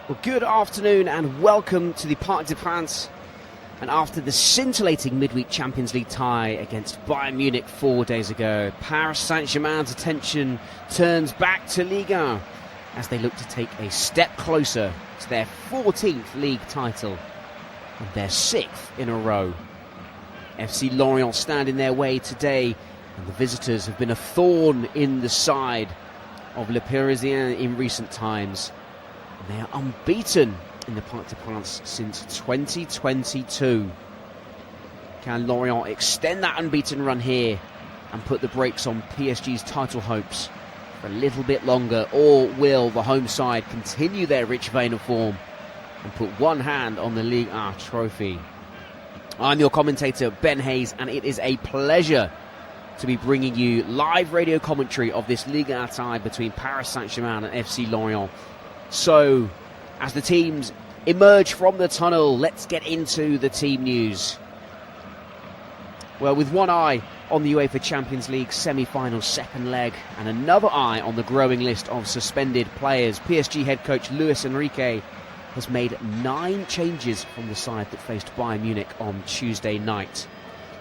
Well, good afternoon and welcome to the Parc des Princes. And after the scintillating midweek Champions League tie against Bayern Munich 4 days ago, Paris Saint Germain's attention turns back to Ligue as they look to take a step closer to their 14th league title and their 6th in a row. FC Lorient stand in their way today, and the visitors have been a thorn in the side of Le Parisien in recent times. They are unbeaten in the Parc des Princes since 2022. Can Lorient extend that unbeaten run here and put the brakes on PSG's title hopes for a little bit longer, or will the home side continue their rich vein of form and put one hand on the Ligue 1 trophy? I'm your commentator, Ben Hayes, and it is a pleasure to be bringing you live radio commentary of this Ligue 1 tie between Paris Saint-Germain and FC Lorient. So, as the teams emerge from the tunnel, let's get into the team news. Well, with one eye on the UEFA Champions League semi-final second leg and another eye on the growing list of suspended players, PSG head coach Luis Enrique has made 9 changes from the side that faced Bayern Munich on Tuesday night.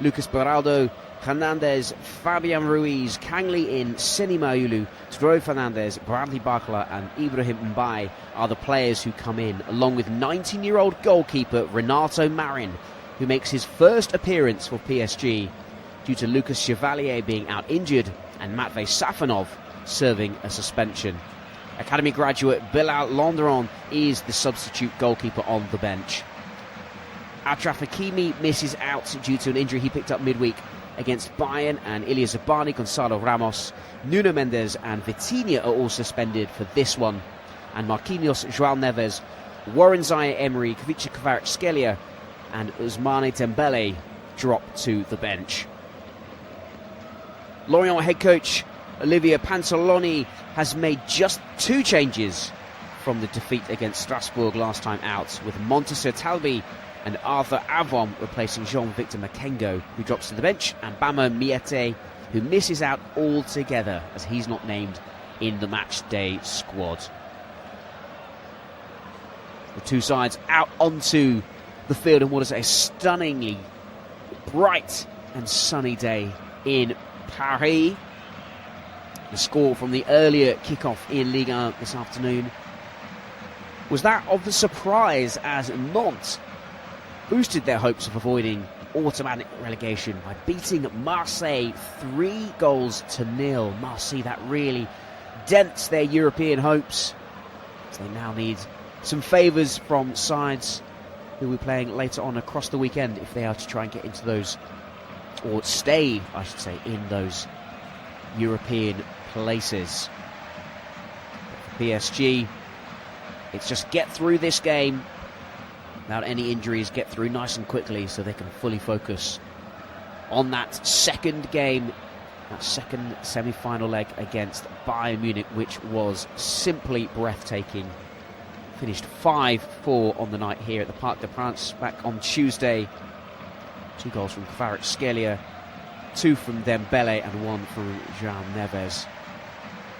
Lucas Beraldo, Hernandez, Fabian Ruiz, Kang Lee-in, Seny Mayulu, Tadeo Fernandez, Bradley Barcola and Ibrahim Mbaye are the players who come in, along with 19-year-old goalkeeper Renato Marin, who makes his first appearance for PSG due to Lucas Chevalier being out injured and Matvei Safonov serving a suspension. Academy graduate Bilal Londoron is the substitute goalkeeper on the bench. Achraf Hakimi misses out due to an injury he picked up midweek against Bayern, and Ilya Zabani, Gonzalo Ramos, Nuno Mendes and Vitinha are all suspended for this one, and Marquinhos, João Neves, Warren Zaire-Emery, Kvicha Kvaratskhelia and Ousmane Dembele drop to the bench. Lorient head coach Olivier Pantaloni has made just 2 changes from the defeat against Strasbourg last time out, with Montasser Talbi and Arthur Avon replacing Jean-Victor Makengo, who drops to the bench, and Bamo Miete, who misses out altogether as he's not named in the match day squad. The two sides out onto the field in what is a stunningly bright and sunny day in Paris. The score from the earlier kickoff in Ligue 1 this afternoon was that of the surprise, as Nantes boosted their hopes of avoiding automatic relegation by beating Marseille 3-0. Marseille, that really dents their European hopes, so they now need some favours from sides who will be playing later on across the weekend if they are to try and get into those, or stay, I should say, in those European places. But for PSG, it's just get through this game without any injuries, get through nice and quickly so they can fully focus on that second game, that second semi-final leg against Bayern Munich, which was simply breathtaking. Finished 5-4 on the night here at the Parc des Princes back on Tuesday. 2 goals from Kvaratskhelia, 2 from Dembele and 1 from João Neves.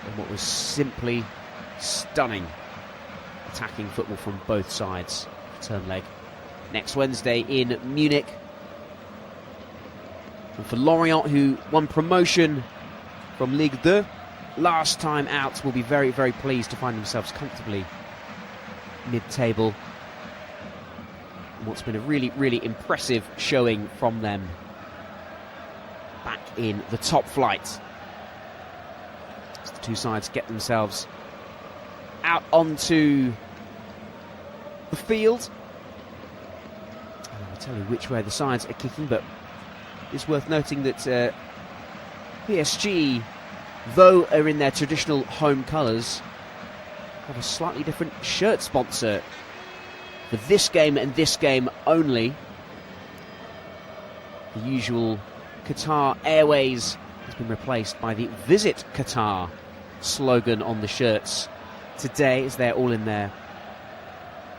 And what was simply stunning attacking football from both sides. Return leg next Wednesday in Munich. And for Lorient, who won promotion from Ligue 2 last time out, will be very, very pleased to find themselves comfortably mid-table. And what's been a really, really impressive showing from them back in the top flight. As the two sides get themselves out onto the field. I'll tell you which way the sides are kicking, but it's worth noting that PSG, though are in their traditional home colours, have a slightly different shirt sponsor for this game and this game only. The usual Qatar Airways has been replaced by the Visit Qatar slogan on the shirts today, as they're all in there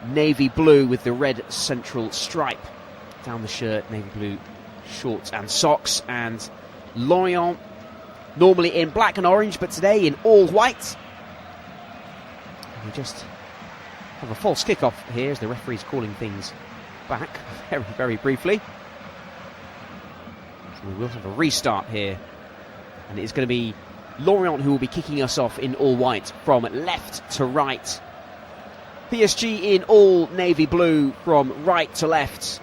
navy blue with the red central stripe down the shirt, navy blue shorts and socks, and Lorient normally in black and orange, but today in all white. We just have a false kickoff here as the referee's calling things back very, very briefly. So we will have a restart here, and it's going to be Lorient who will be kicking us off in all white from left to right. PSG in all navy blue from right to left,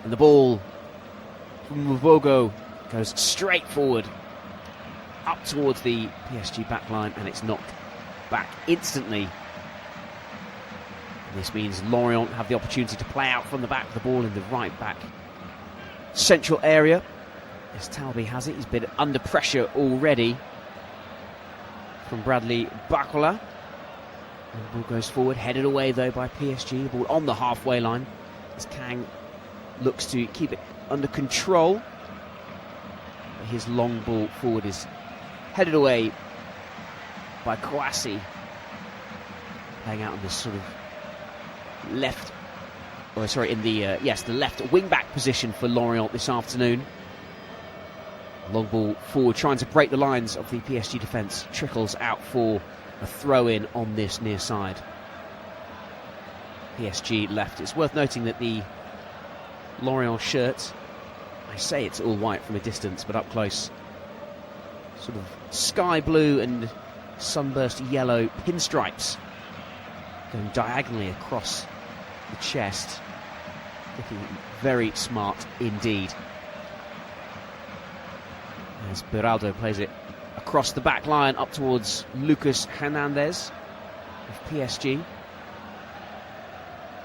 and the ball from Mbogo goes straight forward up towards the PSG backline, and it's knocked back instantly. And this means Lorient have the opportunity to play out from the back of the ball in the right back central area. As Talbi has it, he's been under pressure already from Bradley Bacola. And the ball goes forward, headed away though by PSG. The ball on the halfway line as Kang looks to keep it under control. But his long ball forward is headed away by Kouassi, playing out in this sort of left, in the the left wing back position for Lorient this afternoon. Long ball forward, trying to break the lines of the PSG defence, trickles out for a throw-in on this near side. PSG left. It's worth noting that the Lorient shirt, I say it's all white from a distance, but up close, sort of sky blue and sunburst yellow pinstripes going diagonally across the chest. Looking very smart indeed. As Beraldo plays it across the back line up towards Lucas Hernandez of PSG.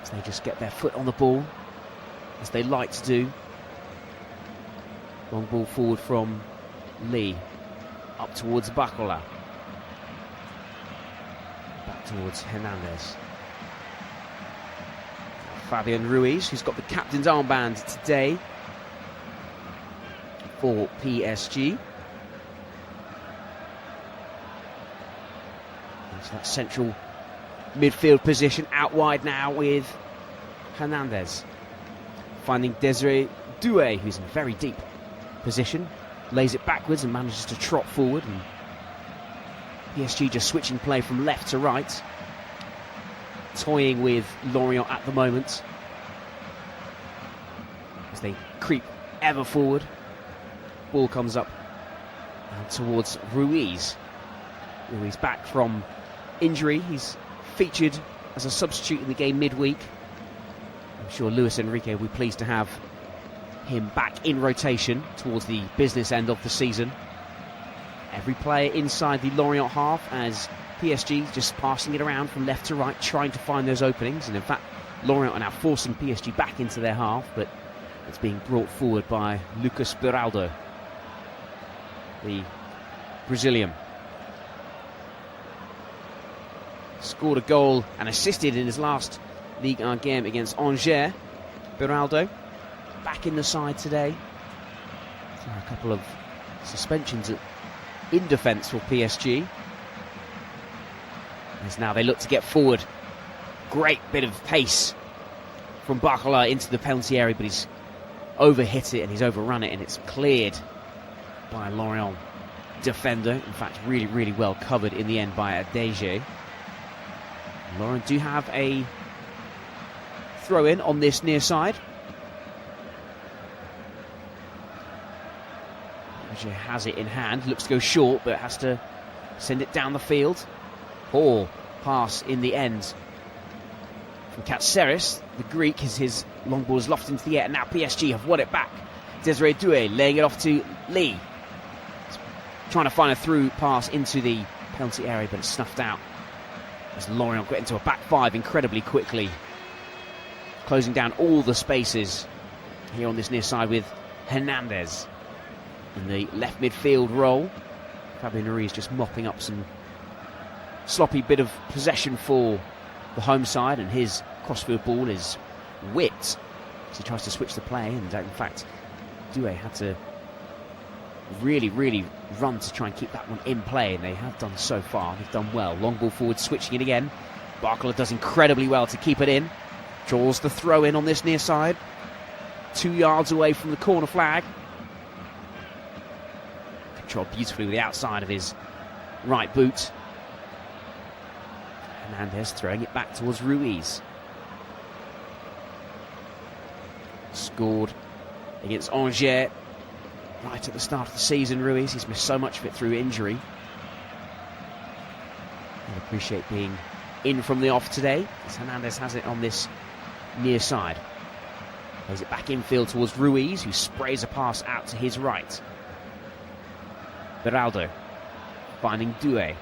As they just get their foot on the ball, as they like to do. Long ball forward from Lee, up towards Bacola. Back towards Hernandez. Fabian Ruiz, who's got the captain's armband today for PSG. Into that central midfield position, out wide now with Hernandez. Finding Desiree Doué, who's in a very deep position. Lays it backwards and manages to trot forward. And PSG just switching play from left to right. Toying with Lorient at the moment as they creep ever forward. Ball comes up towards Ruiz. Ruiz back from injury. He's featured as a substitute in the game midweek. I'm sure Luis Enrique will be pleased to have him back in rotation towards the business end of the season. Every player inside the Lorient half as PSG just passing it around from left to right, trying to find those openings. And in fact, Lorient are now forcing PSG back into their half, but it's being brought forward by Lucas Beraldo, the Brazilian. Scored a goal and assisted in his last Ligue 1 game against Angers. Beraldo back in the side today. So a couple of suspensions in defence for PSG. As now they look to get forward. Great bit of pace from Bacola into the penalty area, but he's overhit it and he's overrun it, and it's cleared by a Lorient defender. In fact, really, really well covered in the end by a DG. Lorient do have a throw-in on this near side. DG has it in hand, looks to go short, but has to send it down the field. Poor pass in the end from Katseris. The Greek, as his long ball is lofted into the air, and now PSG have won it back. Desiree Doué laying it off to Lee. Trying to find a through pass into the penalty area, but it's snuffed out as Lorient get into a back five incredibly quickly, closing down all the spaces here on this near side with Hernandez in the left midfield role. Fabian Ruiz just mopping up some sloppy bit of possession for the home side, and his crossfield ball is whipped as he tries to switch the play, and in fact Doué had to really run to try and keep that one in play, and they have done so far. They've done well. Long ball forward, switching it again. Bacola does incredibly well to keep it in. Draws the throw in on this near side. 2 yards away from the corner flag. Controlled beautifully with the outside of his right boot. Hernandez throwing it back towards Ruiz. Scored against Angers right at the start of the season, Ruiz. He's missed so much of it through injury. I appreciate being in from the off today, as Hernandez has it on this near side. Plays it back infield towards Ruiz, who sprays a pass out to his right. Beraldo finding Doué,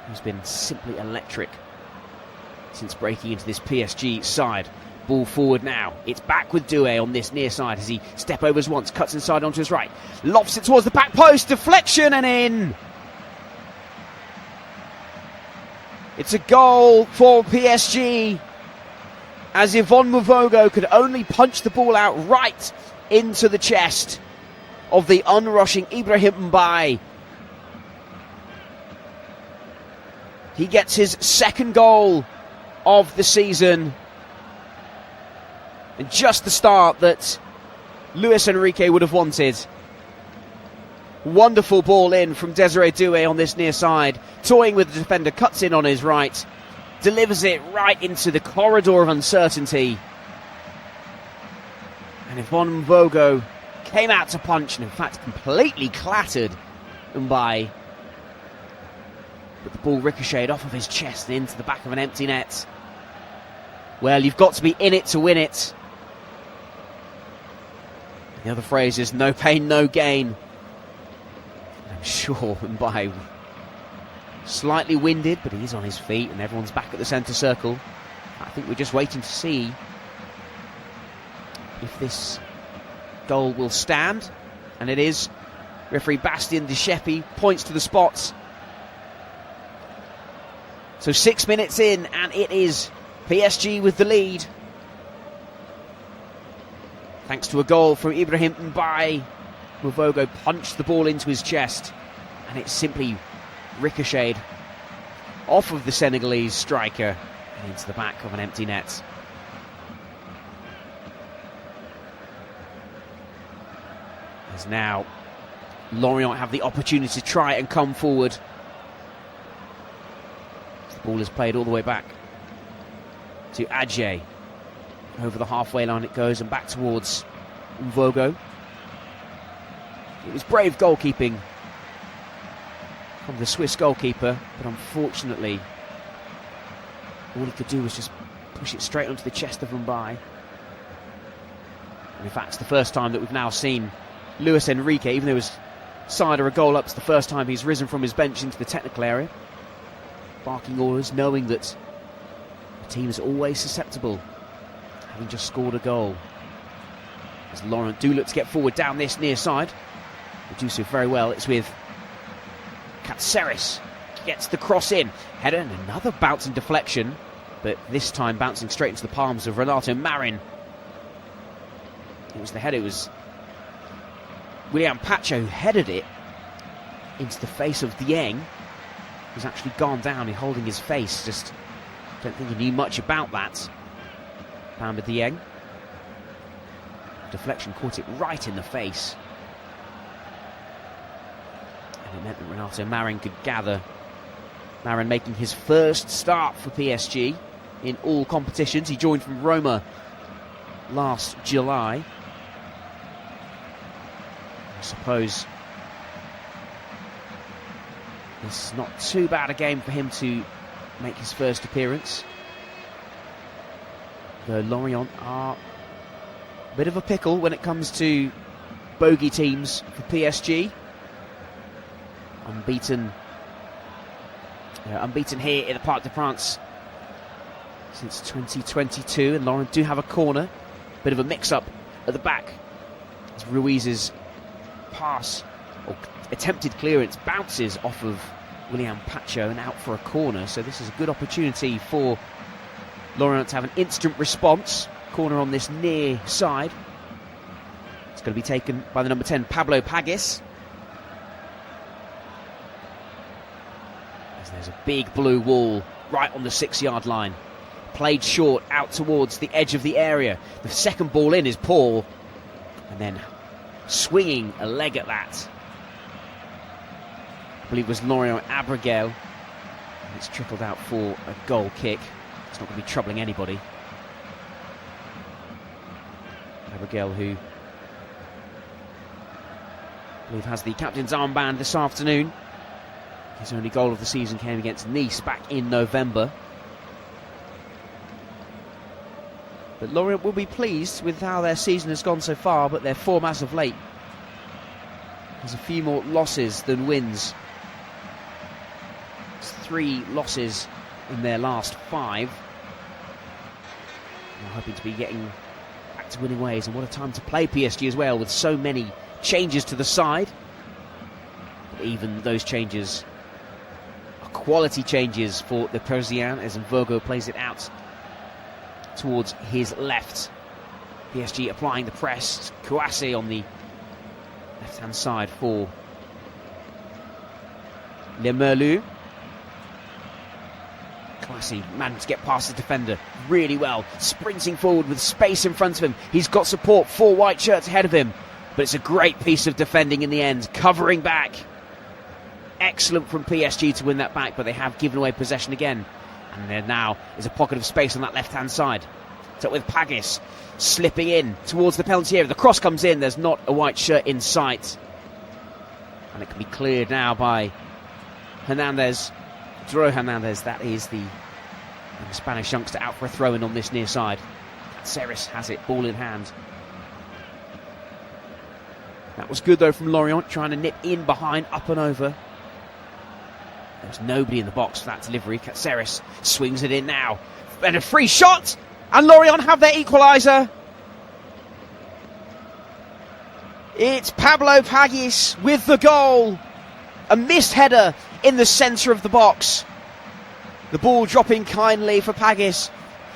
who's been simply electric since breaking into this PSG side. Ball forward now. It's back with Doué on this near side as he step overs once, cuts inside onto his right, lofts it towards the back post, deflection and in. It's a goal for PSG, as Yvonne Mvogo could only punch the ball out right into the chest of the unrushing Ibrahim Mbaye. He gets his second goal of the season. And just the start that Luis Enrique would have wanted. Wonderful ball in from Desiree Doué on this near side. Toying with the defender, cuts in on his right. Delivers it right into the corridor of uncertainty. And Yvonne Mvogo came out to punch and in fact completely clattered Mbaye. But the ball ricocheted off of his chest and into the back of an empty net. Well, you've got to be in it to win it. The other phrase is no pain, no gain. I'm sure Mbaye slightly winded, but he's on his feet and everyone's back at the centre circle. I think we're just waiting to see if this goal will stand. And it is. Referee Bastien Descheppi points to the spots. So 6 minutes in and it is PSG with the lead. Thanks to a goal from Ibrahim Mbaye. Mvogo punched the ball into his chest and it simply ricocheted off of the Senegalese striker and into the back of an empty net. As now Lorient have the opportunity to try and come forward. The ball is played all the way back to Adjei. Over the halfway line it goes and back towards Mvogo. It was brave goalkeeping from the Swiss goalkeeper, but unfortunately all he could do was just push it straight onto the chest of Mbaye. And in fact, it's the first time that we've now seen Luis Enrique, even though his side are a goal up, it's the first time he's risen from his bench into the technical area, barking orders, knowing that the team is always susceptible, having just scored a goal. As Lorient do look to get forward down this near side, they do so very well. It's with Katseris, gets the cross in, header and another bouncing deflection, but this time bouncing straight into the palms of Renato Marin. It was the header, it was William Pacho who headed it into the face of Dieng, who's actually gone down and holding his face. Just don't think he knew much about that. Bamba Dieng. Deflection caught it right in the face. And it meant that Renato Marin could gather. Marin making his first start for PSG in all competitions. He joined from Roma last July. I suppose it's not too bad a game for him to make his first appearance. Though Lorient are a bit of a pickle when it comes to bogey teams for PSG. Unbeaten here in the Parc des Princes since 2022, and Lorient do have a corner. Bit of a mix-up at the back as Ruiz's pass or attempted clearance bounces off of William Pacho and out for a corner. So this is a good opportunity for Lorient to have an instant response. Corner on this near side. It's going to be taken by the number 10, Pablo Pagis. As there's a big blue wall right on the 6-yard line. Played short out towards the edge of the area. The second ball in is Paul. And then swinging a leg at that, I believe it was Lorient Abriguel. It's trickled out for a goal kick. It's not going to be troubling anybody. Abigail, who I believe has the captain's armband this afternoon. His only goal of the season came against Nice back in November. But Lorient will be pleased with how their season has gone so far, but their form as of late has a few more losses than wins. It's 3 losses in their last 5. They're hoping to be getting back to winning ways, and what a time to play PSG as well, with so many changes to the side. But even those changes are quality changes for the Parisian, as Mvogo plays it out towards his left. PSG applying the press. Kouassi on the left-hand side for Le Merlu. Kouassi managed to get past the defender really well, sprinting forward with space in front of him. He's got support, 4 white shirts ahead of him, but it's a great piece of defending in the end, covering back. Excellent from PSG to win that back, but they have given away possession again. And there now is a pocket of space on that left-hand side. So with Pagis slipping in towards the penalty area. The cross comes in, there's not a white shirt in sight. And it can be cleared now by Hernandez. Dro Hernandez, that is the Spanish youngster, out for a throw-in on this near side. Ceres has it, ball in hand. That was good though from Lorient, trying to nip in behind, up and over. There's nobody in the box for that delivery. Katseris swings it in now. And a free shot! And Lorient have their equaliser. It's Pablo Pagis with the goal. A missed header in the centre of the box. The ball dropping kindly for Pagis,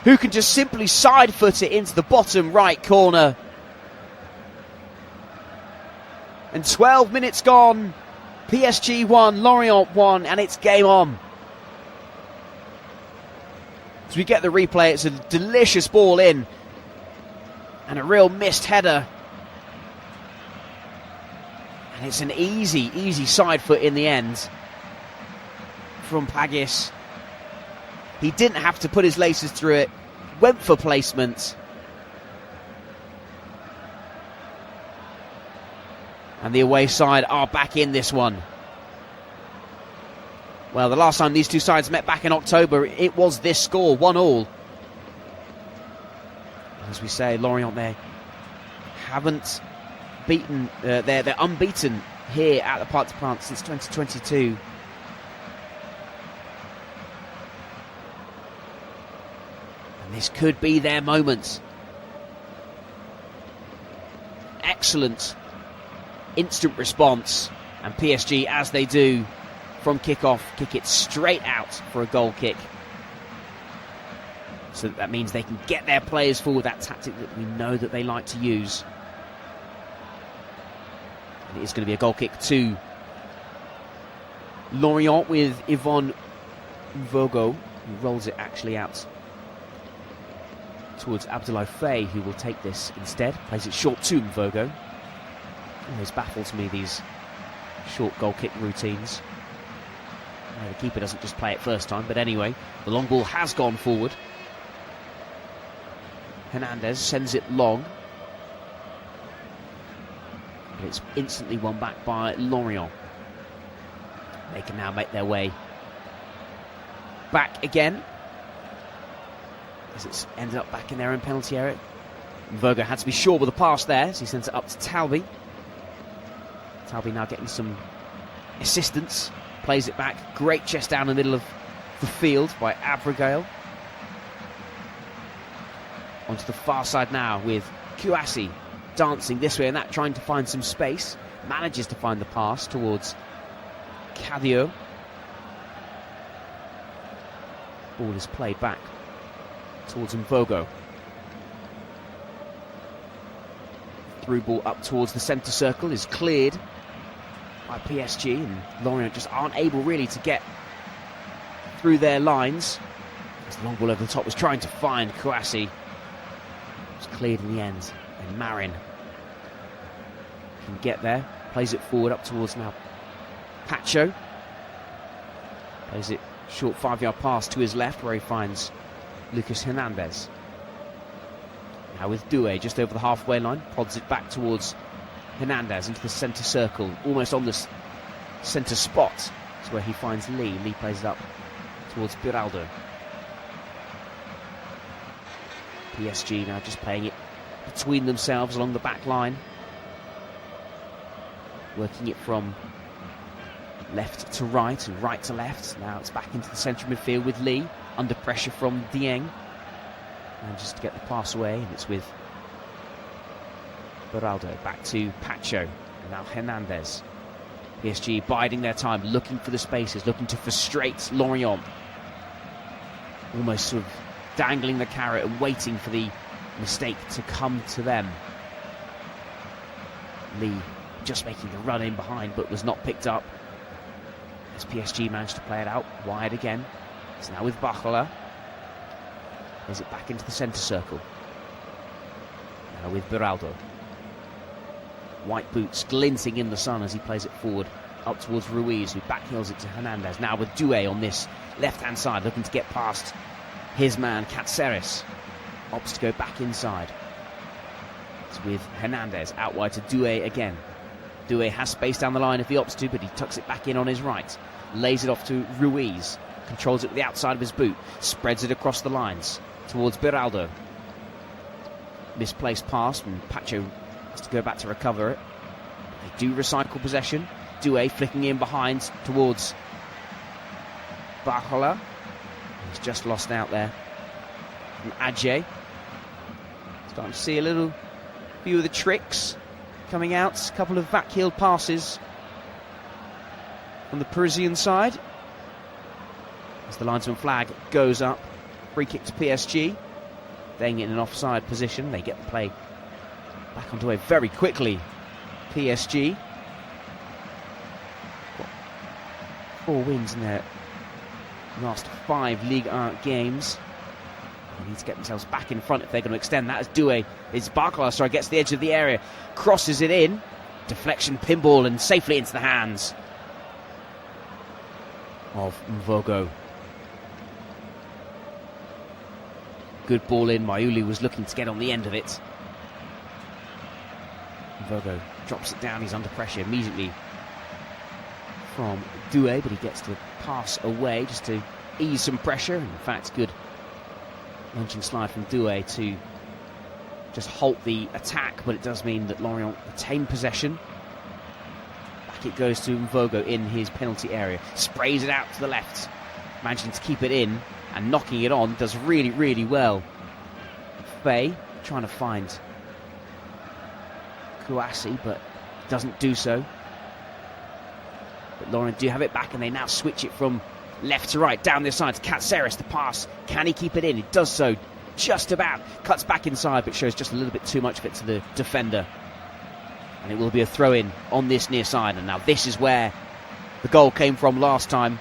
who can just simply side foot it into the bottom right corner. And 12 minutes gone. PSG 1, Lorient 1, and it's game on. As we get the replay, it's a delicious ball in. And a real missed header. And it's an easy side foot in the end from Pagis. He didn't have to put his laces through it. Went for placement. And the away side are back in this one. Well, the last time these two sides met back in October, it was this score, 1-1. As we say, Lorient, they haven't beaten, they're unbeaten here at the Parc des Princes since 2022. And this could be their moment. Excellent instant response, and PSG, as they do from kick-off, kick it straight out for a goal kick. So that means they can get their players forward, that tactic that we know that they like to use. And it is going to be a goal kick to Lorient with Yvonne Mvogo, who rolls it actually out towards Abdoulaye Faye, who will take this instead. Plays it short to Mvogo. Always baffles me, these short goal kick routines. The keeper doesn't just play it first time, but anyway, the long ball has gone forward. Hernandez sends it long. But it's instantly won back by Lorient. They can now make their way back again, as it's ended up back in their own penalty area. Mvogo had to be sure with the pass there, so he sends it up to Talbi. Talbi now getting some assistance. Plays it back. Great chest down the middle of the field by Abigail. Onto the far side now with Kouassi dancing this way and that, trying to find some space. Manages to find the pass towards Cadio. Ball is played back towards Mvogo. Through ball up towards the centre circle is cleared by PSG, and Lorient just aren't able really to get through their lines. As the long ball over the top was trying to find Kouassi. It was cleared in the end, and Marin can get there. Plays it forward up towards now Pacho. Plays it short 5-yard pass to his left where he finds Lucas Hernandez. Now with Doué just over the halfway line, prods it back towards Hernandez into the centre circle, almost on the centre spot. That's where he finds Lee. Lee plays it up towards Biraldo. PSG now just playing it between themselves along the back line. Working it from left to right and right to left. Now it's back into the centre of midfield with Lee, under pressure from Dieng. And just to get the pass away, and it's with Beraldo. Back to Pacho, and now Hernandez. PSG biding their time, looking for the spaces, looking to frustrate Lorient. Almost sort of dangling the carrot and waiting for the mistake to come to them. Lee just making the run in behind, but was not picked up. As PSG managed to play it out wide again. It's now with Bachola. Plays it back into the centre circle. Now with Beraldo. White boots glinting in the sun as he plays it forward up towards Ruiz, who backheels it to Hernandez. Now with Doué on this left-hand side, looking to get past his man, Katseris. Opts to go back inside. It's with Hernandez out wide to Doué again. Doué has space down the line if he opts to, but he tucks it back in on his right. Lays it off to Ruiz. Controls it with the outside of his boot. Spreads it across the lines towards Beraldo. Misplaced pass, and Pacho has to go back to recover it. They do recycle possession. Doué flicking in behind towards Bachola. He's just lost out there from Adje. Starting to see a little few of the tricks coming out. A couple of back-heeled passes on the Parisian side. As the linesman flag goes up, free kick to PSG. Staying in an offside position, they get the play back onto it very quickly. PSG. 4 wins in their last 5 Ligue 1 games. They need to get themselves back in front if they're going to extend that. As Doué is Barcola, gets to the edge of the area, crosses it in, deflection, pinball, and safely into the hands of Mvogo. Good ball in. Mayulu was looking to get on the end of it. Mvogo drops it down. He's under pressure immediately from Doué, but he gets to pass away just to ease some pressure. In fact, good lunging slide from Doué to just halt the attack, but it does mean that Lorient retain possession. Back it goes to Mvogo in his penalty area. Sprays it out to the left, managing to keep it in and knocking it on. Does really, really well. Faye trying to find Kouassi, but doesn't do so. But Lorient do have it back, and they now switch it from left to right, down this side to Katseris. The pass, can he keep it in? He does so just about. Cuts back inside, but shows just a little bit too much of it to the defender. And it will be a throw-in on this near side. And now this is where the goal came from last time.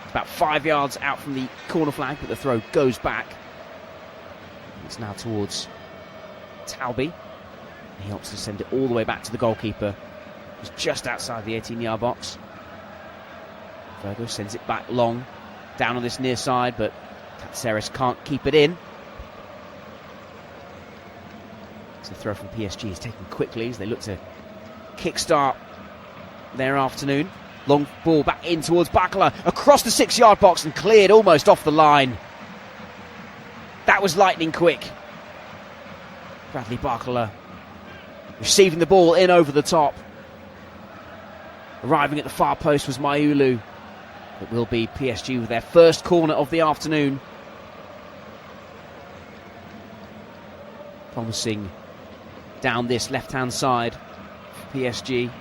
It's about 5 yards out from the corner flag, but the throw goes back. It's now towards Talbi. He opts to send it all the way back to the goalkeeper. It's just outside the 18-yard box. Virgo sends it back long, down on this near side, but Katseris can't keep it in. So the throw from PSG is taken quickly as they look to kickstart their afternoon. Long ball back in towards Bacola, across the 6-yard box and cleared almost off the line. That was lightning quick. Bradley Bacola receiving the ball in over the top. Arriving at the far post was Mayulu. It will be PSG with their first corner of the afternoon. Promising down this left-hand side for PSG.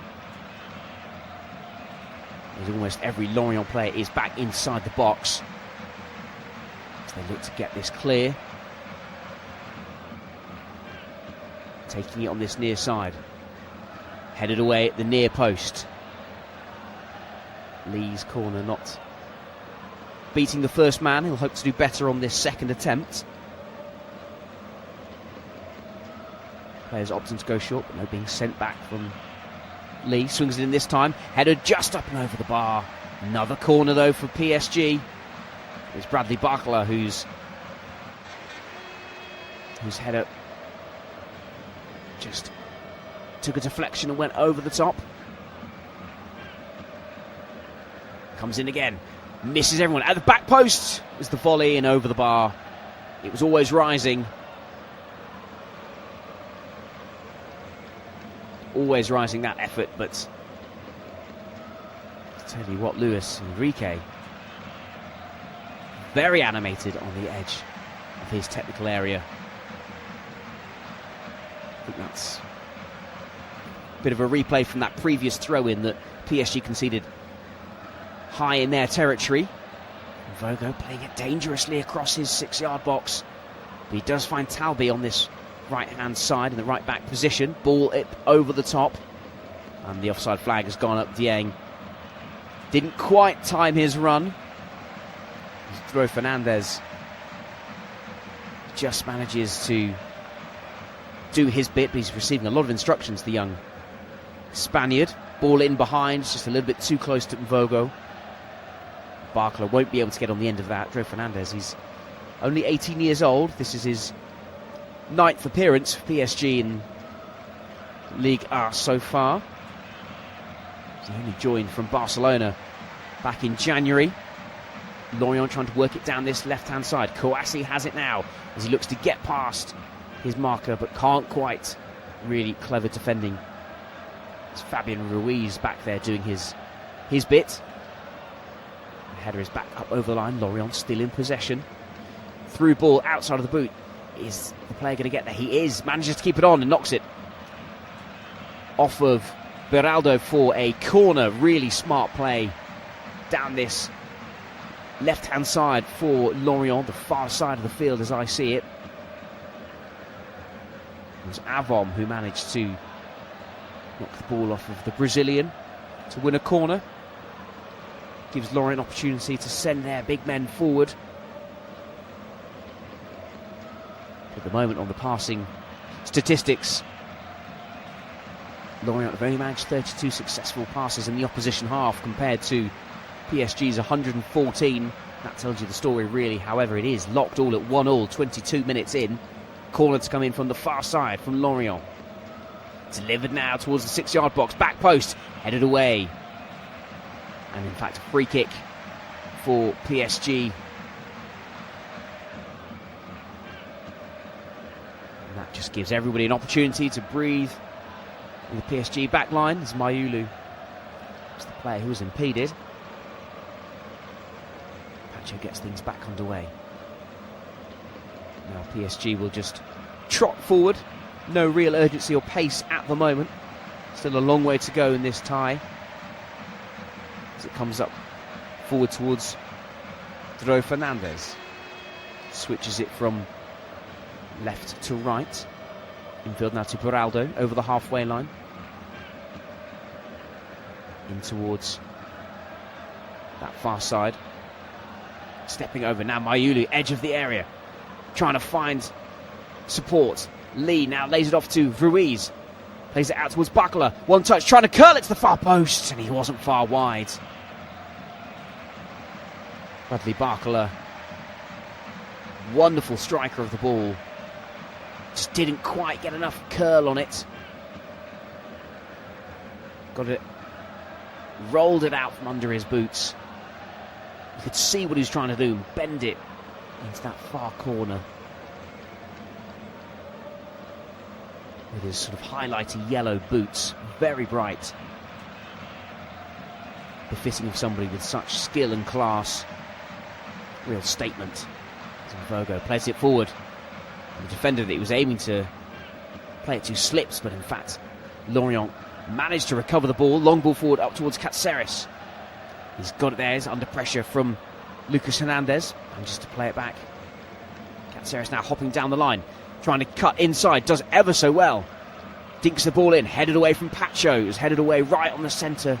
As almost every Lorient player is back inside the box. As they look to get this clear. Taking it on this near side. Headed away at the near post. Lee's corner not beating the first man. He'll hope to do better on this second attempt. Players opting to go short, but no being sent back from Lee. Swings it in this time. Headed just up and over the bar. Another corner though for PSG. It's Bradley Barcola whose header just took a deflection and went over the top. Comes in again, misses everyone. At the back post is the volley and over the bar. It was always rising. Always rising, that effort, but I'll tell you what, Luis Enrique, very animated on the edge of his technical area. I think that's a bit of a replay from that previous throw-in that PSG conceded high in their territory. Vogo playing it dangerously across his 6-yard box. But he does find Talbi on this right-hand side in the right-back position. Ball up over the top. And the offside flag has gone up. Dieng didn't quite time his run. Throw Fernandez just manages to do his bit, but he's receiving a lot of instructions, the young Spaniard. Ball in behind, it's just a little bit too close to Mvogo. Barcola won't be able to get on the end of that. Dro Fernandez, he's only 18 years old. This is his 9th appearance for PSG in Ligue A so far. He only joined from Barcelona back in January. Lorient trying to work it down this left-hand side. Kouassi has it now as he looks to get past his marker, but can't quite. Really clever defending. It's Fabian Ruiz back there doing his bit. The header is back up over the line. Lorient still in possession. Through ball outside of the boot. Is the player going to get there? He is. Manages to keep it on and knocks it off of Beraldo for a corner. Really smart play down this left-hand side for Lorient, the far side of the field as I see it. It was Avom who managed to knock the ball off of the Brazilian to win a corner. Gives Lorient an opportunity to send their big men forward. At the moment on the passing statistics, Lorient have only managed 32 successful passes in the opposition half compared to PSG's 114. That tells you the story really. However, it is locked all at 1-1, 22 minutes in. Corner to come in from the far side from Lorient. Delivered now towards the 6-yard box. Back post, headed away. And in fact, a free kick for PSG. And that just gives everybody an opportunity to breathe in the PSG back line. As Mayulu was the player who was impeded. Pacho gets things back underway. Now PSG will just trot forward. No real urgency or pace at the moment. Still a long way to go in this tie. As it comes up forward towards Dro Fernandez. Switches it from left to right. Infield now to Beraldo over the halfway line. In towards that far side. Stepping over now Mayulu, edge of the area. Trying to find support. Lee now lays it off to Ruiz. Plays it out towards Barcola. One touch, trying to curl it to the far post, and he wasn't far wide. Bradley Barcola, wonderful striker of the ball. Just didn't quite get enough curl on it. Got it, rolled it out from under his boots. You could see what he was trying to do, bend it into that far corner. With his sort of highlighty yellow boots, very bright. Befitting of somebody with such skill and class. Real statement. Vogo plays it forward. The defender that he was aiming to play it to slips, but in fact Lorient managed to recover the ball. Long ball forward up towards Katseris. He's got it there, he's under pressure from Lucas Hernandez. And just to play it back. Katseris now hopping down the line, trying to cut inside, does ever so well. Dinks the ball in, headed away from Pacho. It was headed away right on the centre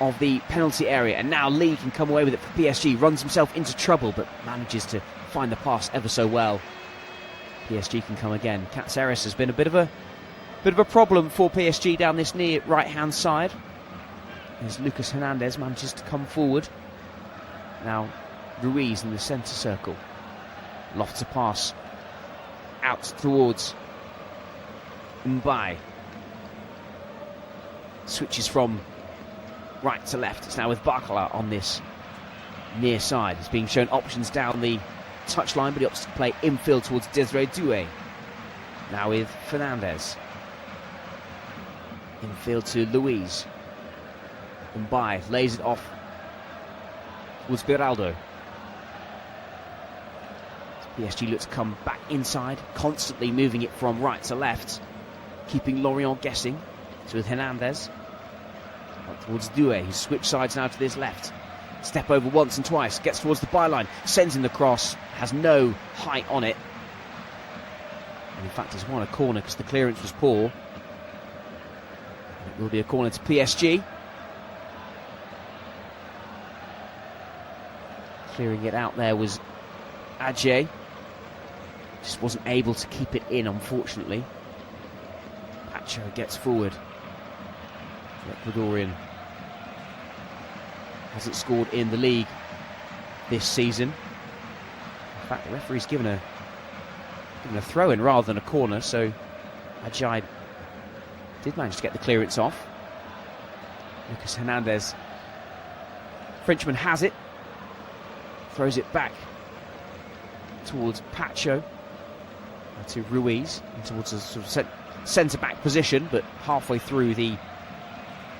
of the penalty area. And now Lee can come away with it for PSG. Runs himself into trouble, but manages to find the pass ever so well. PSG can come again. Katseris has been a bit of a problem for PSG down this near right-hand side. as Lucas Hernandez manages to come forward. Now Ruiz in the centre circle. Lofts a pass out towards Mbai. Switches from right to left. It's now with Barkala on this near side. He's being shown options down the touchline, but he opts to play infield towards Desiree Doué. Now with Fernandez. Infield to Luiz. Mbai lays it off towards Beraldo. PSG looks to come back inside, constantly moving it from right to left, keeping Lorient guessing. So with Hernandez up towards Doué, who's switched sides now to this left. Step over once and twice, gets towards the byline, sends in the cross, has no height on it. And in fact, he's won a corner because the clearance was poor. And it will be a corner to PSG. Clearing it out there was Adjei. Just wasn't able to keep it in, unfortunately. Pacho gets forward. The Ecuadorian hasn't scored in the league this season. In fact, the referee's given a throw-in rather than a corner, so Adjei did manage to get the clearance off. Lucas Hernandez, Frenchman, has it. Throws it back towards Pacho, to Ruiz, and towards a sort of centre-back position, but halfway through the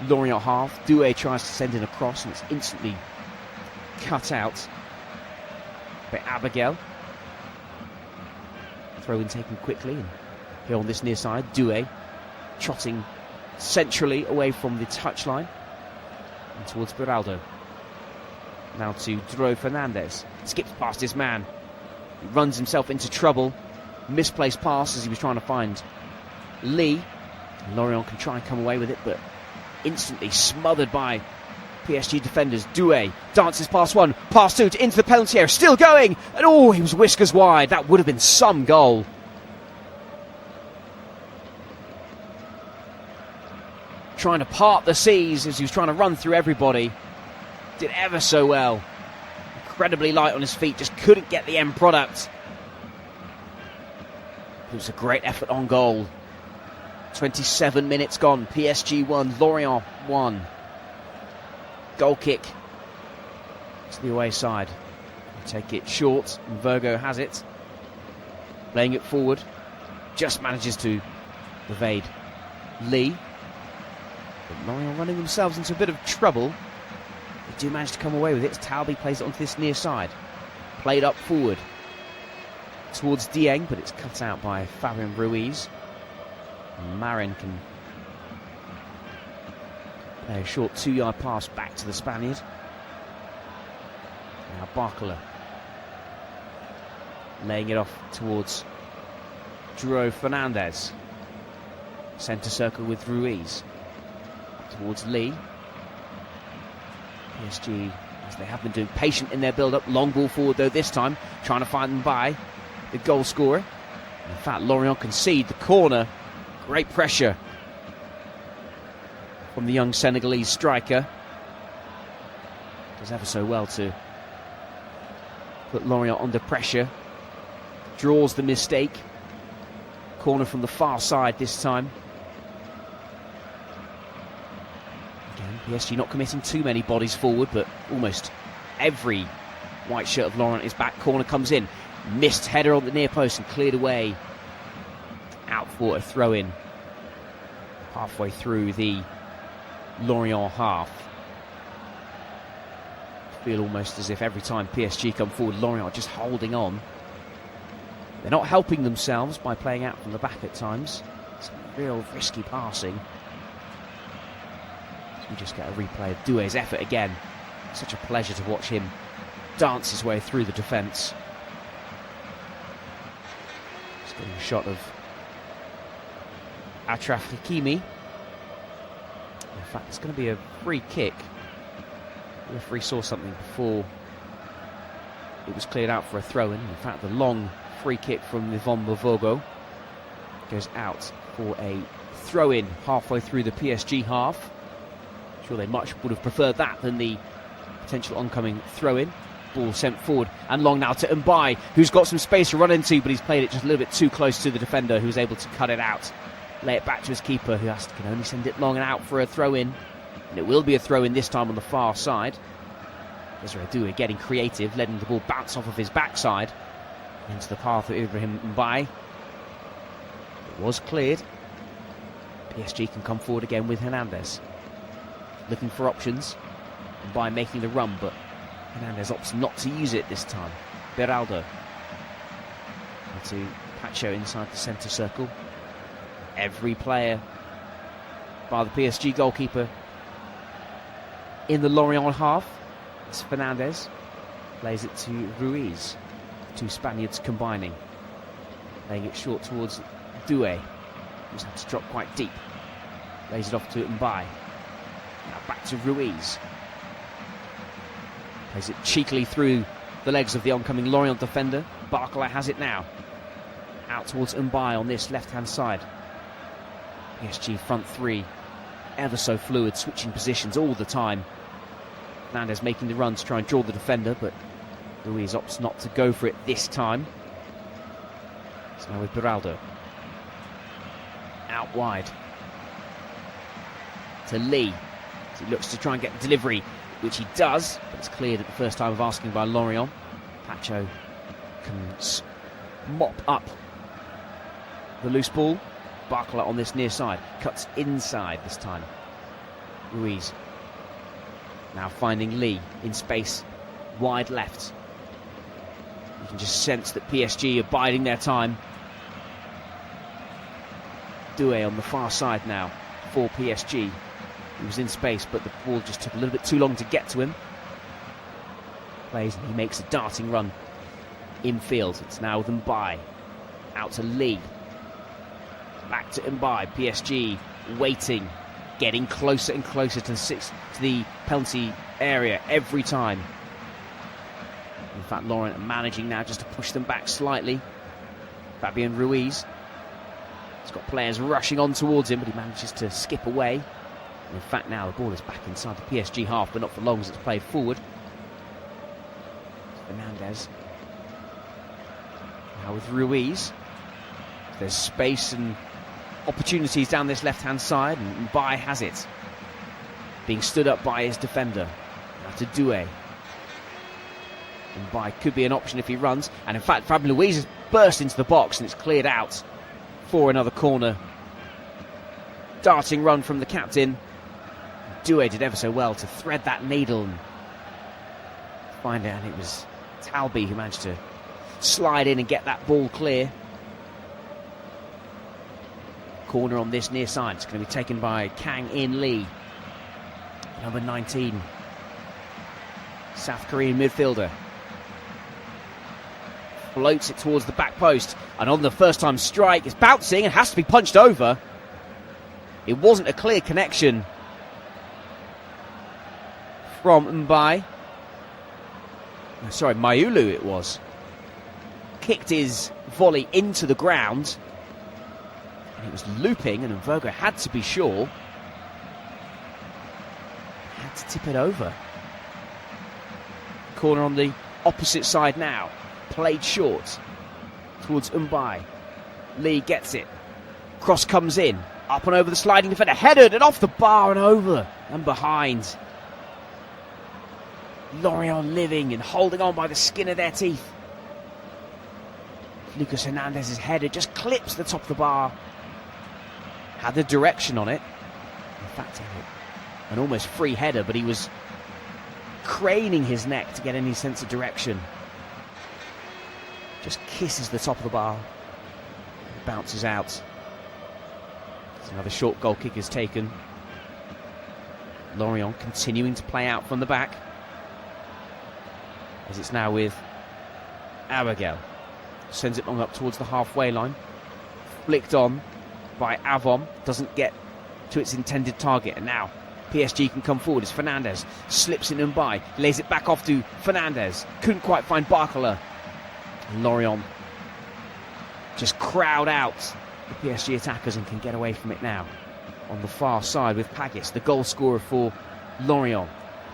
Lorient half, Doué tries to send in a cross, and it's instantly cut out by Abigail. Throw in taken quickly, and here on this near side, Doué trotting centrally away from the touchline and towards Beraldo. Now to Dro Fernandez. Skips past his man. He runs himself into trouble. Misplaced pass as he was trying to find Lee. Lorient can try and come away with it, but instantly smothered by PSG defenders. Doué dances past one, past two, into the penalty area. Still going! And oh, he was whiskers wide. That would have been some goal. Trying to part the seas as he was trying to run through everybody. Did ever so well. Incredibly light on his feet, just couldn't get the end product. It was a great effort on goal. 27 minutes gone. PSG 1, Lorient 1. Goal kick to the away side. Take it short, and Virgo has it. Laying it forward. Just manages to evade Lee. But Lorient running themselves into a bit of trouble. They do manage to come away with it as Talbi plays it onto this near side. Played up forward towards Dieng, but it's cut out by Fabian Ruiz. And Marin can play a short 2-yard pass back to the Spaniard. Now Barkala laying it off towards Dro Fernandez. Centre circle with Ruiz. Towards Lee. PSG, as they have been doing, patient in their build-up. Long ball forward, though, this time. Trying to find them by the goal scorer. In fact, Lorient concede the corner. Great pressure from the young Senegalese striker. Does ever so well to put Lorient under pressure. Draws the mistake. Corner from the far side this time. PSG not committing too many bodies forward, but almost every white shirt of Lorient is back. Corner comes in. Missed header on the near post and cleared away. Out for a throw-in. Halfway through the Lorient half. Feel almost as if every time PSG come forward, Lorient are just holding on. They're not helping themselves by playing out from the back at times. Some real risky passing. We just get a replay of Doué's effort again. Such a pleasure to watch him dance his way through the defence. Just getting a shot of Achraf Hakimi. In fact, it's going to be a free kick. The referee saw something before it was cleared out for a throw-in. In fact, the long free kick from Yvonne Mavogo goes out for a throw-in halfway through the PSG half. Sure, they much would have preferred that than the potential oncoming throw-in. Ball sent forward and long now to Mbai, who's got some space to run into, but he's played it just a little bit too close to the defender, who's able to cut it out. Lay it back to his keeper, who can only send it long and out for a throw-in. And it will be a throw-in this time on the far side. Desiree Doué getting creative, letting the ball bounce off of his backside into the path of Ibrahim Mbai. It was cleared. PSG can come forward again with Hernandez. Looking for options. Mbai making the run, but Hernandez opts not to use it this time. Beraldo. To Pacho inside the centre circle. Every player by the PSG goalkeeper in the Lorient half. It's Fernandez. Plays it to Ruiz. Two Spaniards combining. Laying it short towards Doué, who's had to drop quite deep. Lays it off to Mbai. Now back to Ruiz. Plays it cheekily through the legs of the oncoming Lorient defender. Barcola has it now. Out towards Mbai on this left-hand side. PSG front three, ever so fluid, switching positions all the time. Fernandez making the run to try and draw the defender, but Ruiz opts not to go for it this time. So now with Beraldo. Out wide. To Lee. As he looks to try and get the delivery, which he does, but it's cleared at the first time of asking by Lorient. Pacho can mop up the loose ball. Barcola on this near side. Cuts inside this time. Ruiz. Now finding Lee in space. Wide left. You can just sense that PSG are biding their time. Doué on the far side now for PSG. He was in space, but the ball just took a little bit too long to get to him. Plays and he makes a darting run infield. It's now with Mbai. Out to Lee. Back to Mbai. PSG waiting, getting closer and closer to the penalty area every time. In fact, Lorient are managing now just to push them back slightly. Fabian Ruiz. He's got players rushing on towards him, but he manages to skip away. And in fact, now the ball is back inside the PSG half, but not for long as it's played forward. Fernandez. Now with Ruiz. There's space and opportunities down this left-hand side, and Mbai has it. Being stood up by his defender. Now to Doué. Mbai could be an option if he runs. And in fact, Fabian Ruiz has burst into the box, and it's cleared out for another corner. Darting run from the captain. Doué did ever so well to thread that needle and find it, and it was Talbi who managed to slide in and get that ball clear. Corner on this near side. It's going to be taken by Kang In Lee, number 19, South Korean midfielder. Floats it towards the back post, and on the first time strike, it's bouncing and has to be punched over. It wasn't a clear connection from Mbai. Sorry, Mayulu it was. Kicked his volley into the ground. And it was looping, and Mvogo had to be sure. Had to tip it over. Corner on the opposite side now. Played short towards Mbai. Lee gets it. Cross comes in. Up and over the sliding defender. Headed and off the bar and over and behind. Lorient living and holding on by the skin of their teeth. Lucas Hernandez's header just clips the top of the bar. Had the direction on it. In fact, an almost free header, but he was craning his neck to get any sense of direction. Just kisses the top of the bar. Bounces out. So another short goal kick is taken. Lorient continuing to play out from the back. As it's now with Abigail. Sends it long up towards the halfway line. Flicked on by Avon. Doesn't get to its intended target. And now PSG can come forward as Fernandez slips in Mbai. Lays it back off to Fernandez. Couldn't quite find Barcola. And Lorient just crowd out the PSG attackers and can get away from it now. On the far side with Pagis, the goal scorer for Lorient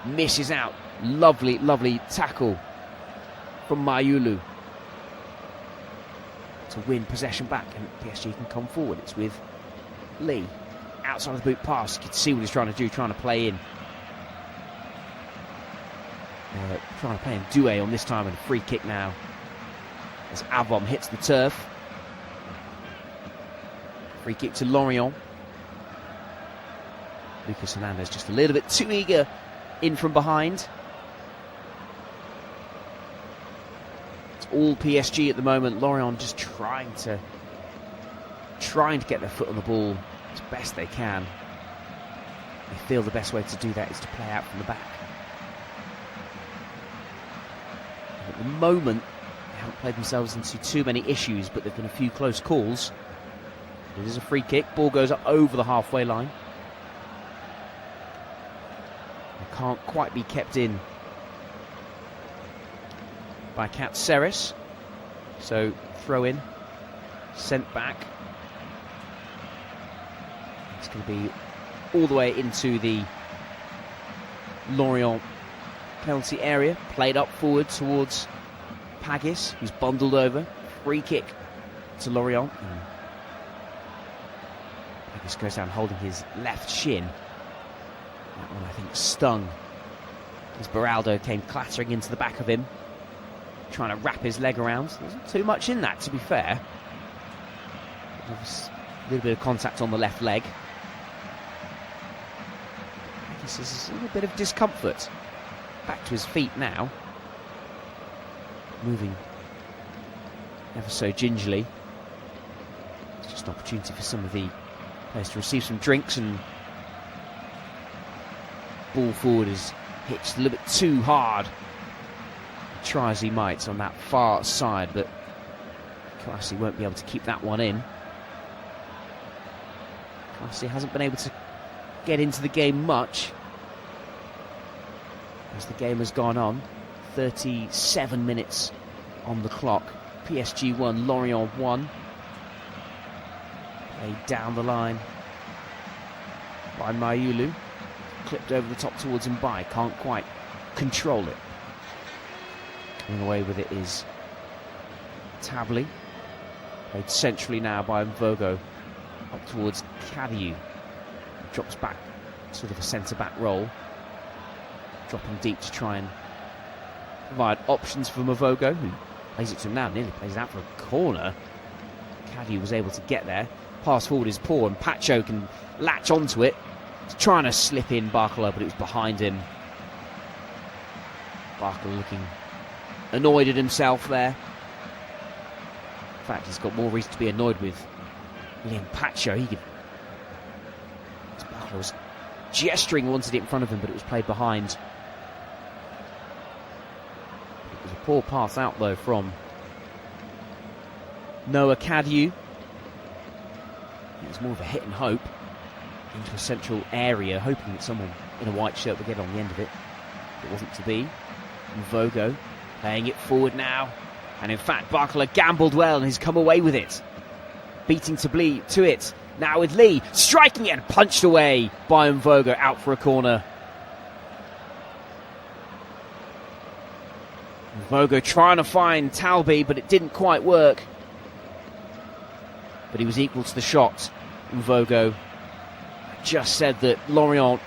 misses out. Lovely, lovely tackle from Mayulu to win possession back, and PSG can come forward. It's with Lee. Outside of the boot pass. You can see what he's trying to do, trying to play in. Trying to play in Doué on this time, and a free kick now as Avom hits the turf. Free kick to Lorient. Lucas Hernandez just a little bit too eager in from behind. It's all PSG at the moment. Lorient just trying to get their foot on the ball as best they can. They feel the best way to do that is to play out from the back. And at the moment, they haven't played themselves into too many issues, but there have been a few close calls. It is a free kick. Ball goes up over the halfway line. It can't quite be kept in by Kat Seris. So throw in, sent back. It's going to be all the way into the Lorient penalty area. Played up forward towards Pagis, who's bundled over. Free kick to Lorient. Pagis goes down holding his left shin. That one, I think, stung as Beraldo came clattering into the back of him, trying to wrap his leg around. There wasn't too much in that, to be fair. There was a little bit of contact on the left leg. This is a little bit of discomfort. Back to his feet now. Moving ever so gingerly. It's just an opportunity for some of the players to receive some drinks, and ball forward is hitched a little bit too hard. Try as he might on that far side, but Kouassi won't be able to keep that one in. Kouassi hasn't been able to get into the game much as the game has gone on. 37 minutes on the clock. PSG 1, Lorient 1. Played down the line by Mayulu. Clipped over the top towards Mbai. Can't quite control it. Coming away with it is Tabli. Played centrally now by Mvogo. Up towards Kadiu. Drops back, sort of a centre-back role. Dropping deep to try and provide options for Mvogo, who plays it to him now. Nearly plays it out for a corner. Kadiu was able to get there. Pass forward is poor, and Pacho can latch onto it. He's trying to slip in Barcola, but it was behind him. Barcola looking annoyed at himself there. In fact, he's got more reason to be annoyed with Liam Pacho. Barcola was gesturing, wanted it in front of him, but it was played behind. It was a poor pass out, though, from Noah Kadiu. It was more of a hit and hope into a central area, hoping that someone in a white shirt would get on the end of it. It wasn't to be. Mvogo playing it forward now. And in fact, Barcola gambled well and he's come away with it. Beating Tabli to it. Now with Lee, striking it and punched away by Mvogo, out for a corner. Mvogo trying to find Talbi, but it didn't quite work. But he was equal to the shot. Mvogo just said that Lorient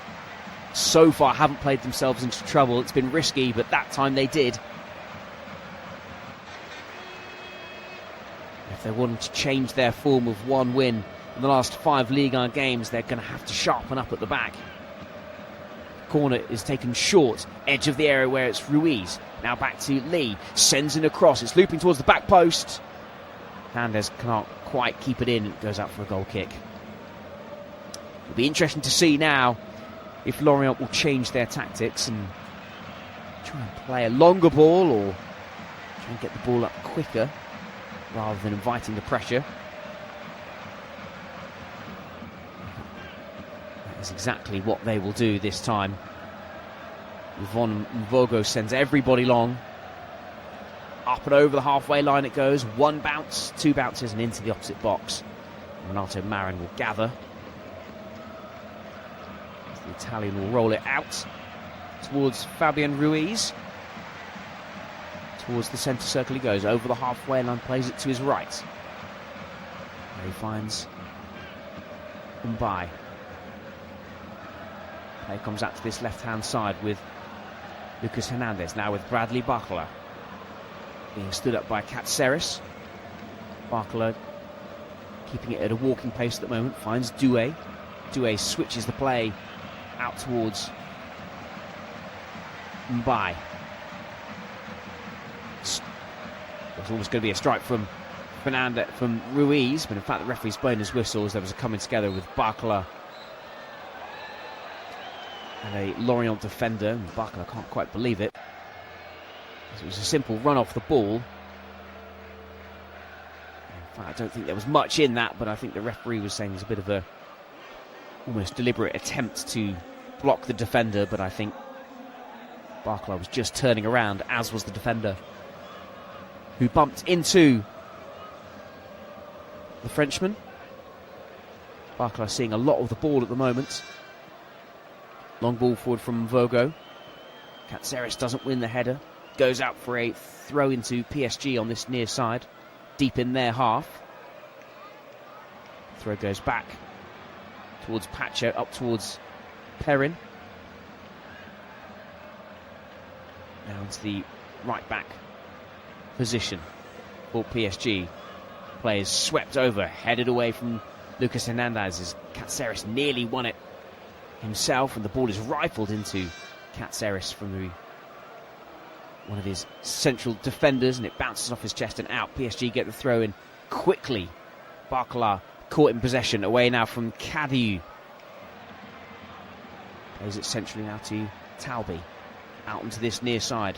so far haven't played themselves into trouble. It's been risky, but that time they did. If they want to change their form of one win in the last 5 Ligue 1 games, they're going to have to sharpen up at the back. Corner is taken short, edge of the area where it's Ruiz. Now back to Lee, sends in a cross. It's looping towards the back post. Hernandez can't quite keep it in. It goes out for a goal kick. It'll be interesting to see now if Lorient will change their tactics and try and play a longer ball, or try and get the ball up quicker rather than inviting the pressure. That is exactly what they will do this time. Yvonne Mvogo sends everybody long. Up and over the halfway line it goes. 1 bounce, 2 bounces, and into the opposite box. Renato Marin will gather. The Italian will roll it out towards Fabian Ruiz. Towards the centre circle he goes, over the halfway line, plays it to his right. Where he finds Mbai. Play comes out to this left-hand side with Lucas Hernandez, now with Bradley Barcola. Being stood up by Katseris. Barcola keeping it at a walking pace at the moment, finds Doué. Doué switches the play out towards Mbai. There's almost going to be a strike from Ruiz, but in fact the referee's blown his whistle as there was a coming together with Barcola and a Lorient defender, and Barcola can't quite believe it. It was a simple run off the ball. In fact, I don't think there was much in that, but I think the referee was saying there's a bit of a almost deliberate attempt to block the defender, but I think Barcola was just turning around, as was the defender, who bumped into the Frenchman. Barcola seeing a lot of the ball at the moment. Long ball forward from Vogo. Katseris doesn't win the header. Goes out for a throw into PSG on this near side, deep in their half. Throw goes back towards Pacho, up towards Perrin. Now into the right back position for PSG. Players swept over, headed away from Lucas Hernandez as Katseris nearly won it himself, and the ball is rifled into Katseris from one of his central defenders, and it bounces off his chest and out. PSG get the throw in quickly. Barcola caught in possession, away now from Cadieu. Plays it centrally now to Talbi, out into this near side.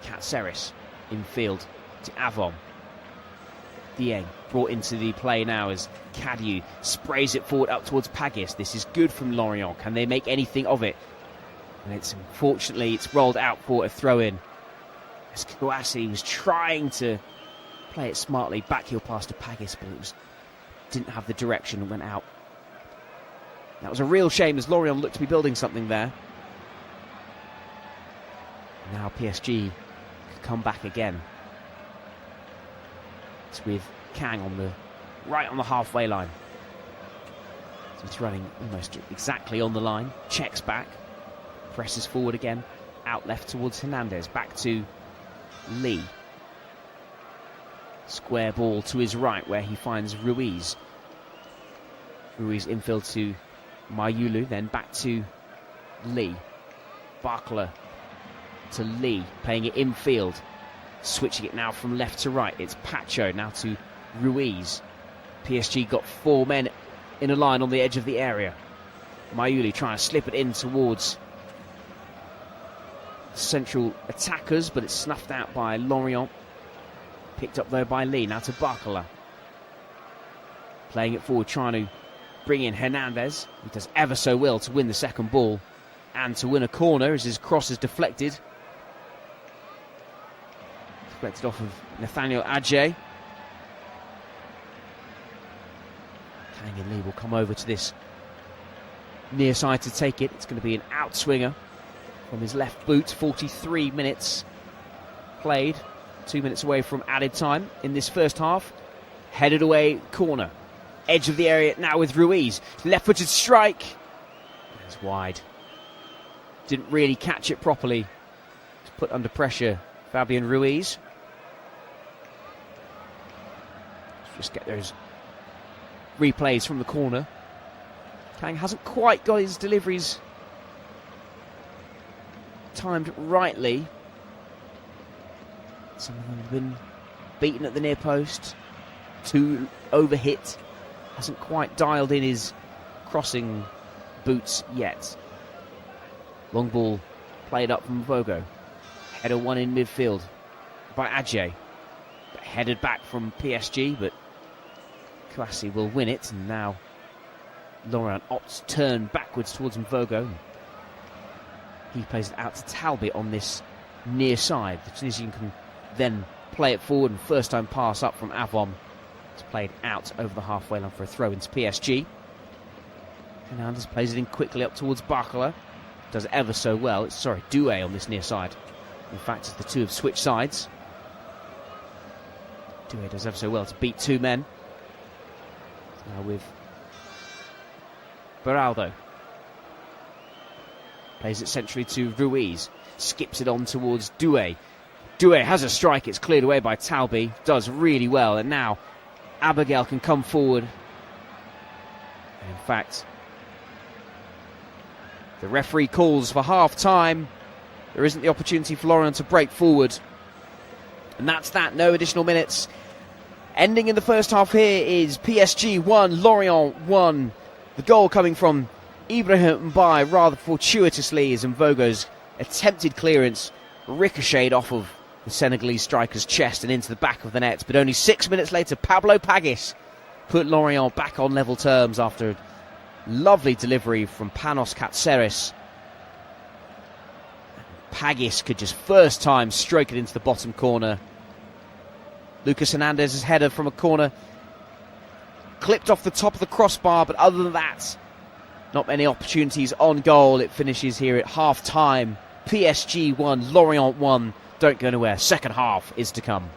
Katseris infield to Avon. Dieng brought into the play now as Cadieu sprays it forward up towards Pagis. This is good from Lorient. Can they make anything of it? And unfortunately it's rolled out for a throw-in as Kouassi was trying to play it smartly. Backheel pass to Pagis, but it didn't have the direction and went out. That was a real shame as Lorient looked to be building something there. Now PSG could come back again. It's with Kang right on the halfway line. So he's running almost exactly on the line. Checks back. Presses forward again. Out left towards Hernandez. Back to Lee. Square ball to his right where he finds Ruiz. Ruiz infield to Mayulu. Then back to Lee. Barcola to Lee. Playing it infield. Switching it now from left to right. It's Pacho now to Ruiz. PSG got four men in a line on the edge of the area. Mayuli trying to slip it in towards central attackers, but it's snuffed out by Lorient. Picked up though by Lee. Now to Barcola. Playing it forward, trying to bring in Hernandez. He does ever so well to win the second ball and to win a corner as his cross is deflected. Deflected off of Nathaniel Adjei. Kang and Lee will come over to this near side to take it. It's going to be an outswinger from his left boot. 43 minutes played. 2 minutes away from added time in this first half. Headed away corner. Edge of the area now with Ruiz. Left-footed strike. It's wide. Didn't really catch it properly. It's put under pressure Fabian Ruiz. Let's just get those replays from the corner. Kang hasn't quite got his deliveries timed rightly. Some of them have been beaten at the near post. Two overhit. Hasn't quite dialed in his crossing boots yet. Long ball played up from Vogo. Header one in midfield by Adjei. Headed back from PSG, but Kouassi will win it. And now Lorient opts turn backwards towards Mvogo. He plays it out to Talbi on this near side. The Tunisian can then play it forward, and first time pass up from Avon. It's played out over the halfway line for a throw into PSG. Hernandez plays it in quickly up towards Barcola. Does it ever so well. It's, Doué on this near side. In fact, as the two have switched sides. Doué does ever so well to beat two men. Now with Beraldo. Plays it centrally to Ruiz. Skips it on towards Doué. Doué has a strike. It's cleared away by Talbi. Does really well. And now Abigail can come forward. And in fact, the referee calls for half-time. There isn't the opportunity for Lorient to break forward. And that's that. No additional minutes. Ending in the first half here is PSG 1, Lorient 1. The goal coming from Ibrahim Mbaye rather fortuitously as Mvogo's attempted clearance ricocheted off of the Senegalese striker's chest and into the back of the net. But only 6 minutes later, Pablo Pagis put Lorient back on level terms after a lovely delivery from Panos Katseris. Pagis could just first time stroke it into the bottom corner. Lucas Hernandez's header from a corner clipped off the top of the crossbar, but other than that, not many opportunities on goal. It finishes here at half-time. PSG 1, Lorient 1. Don't go anywhere. Second half is to come.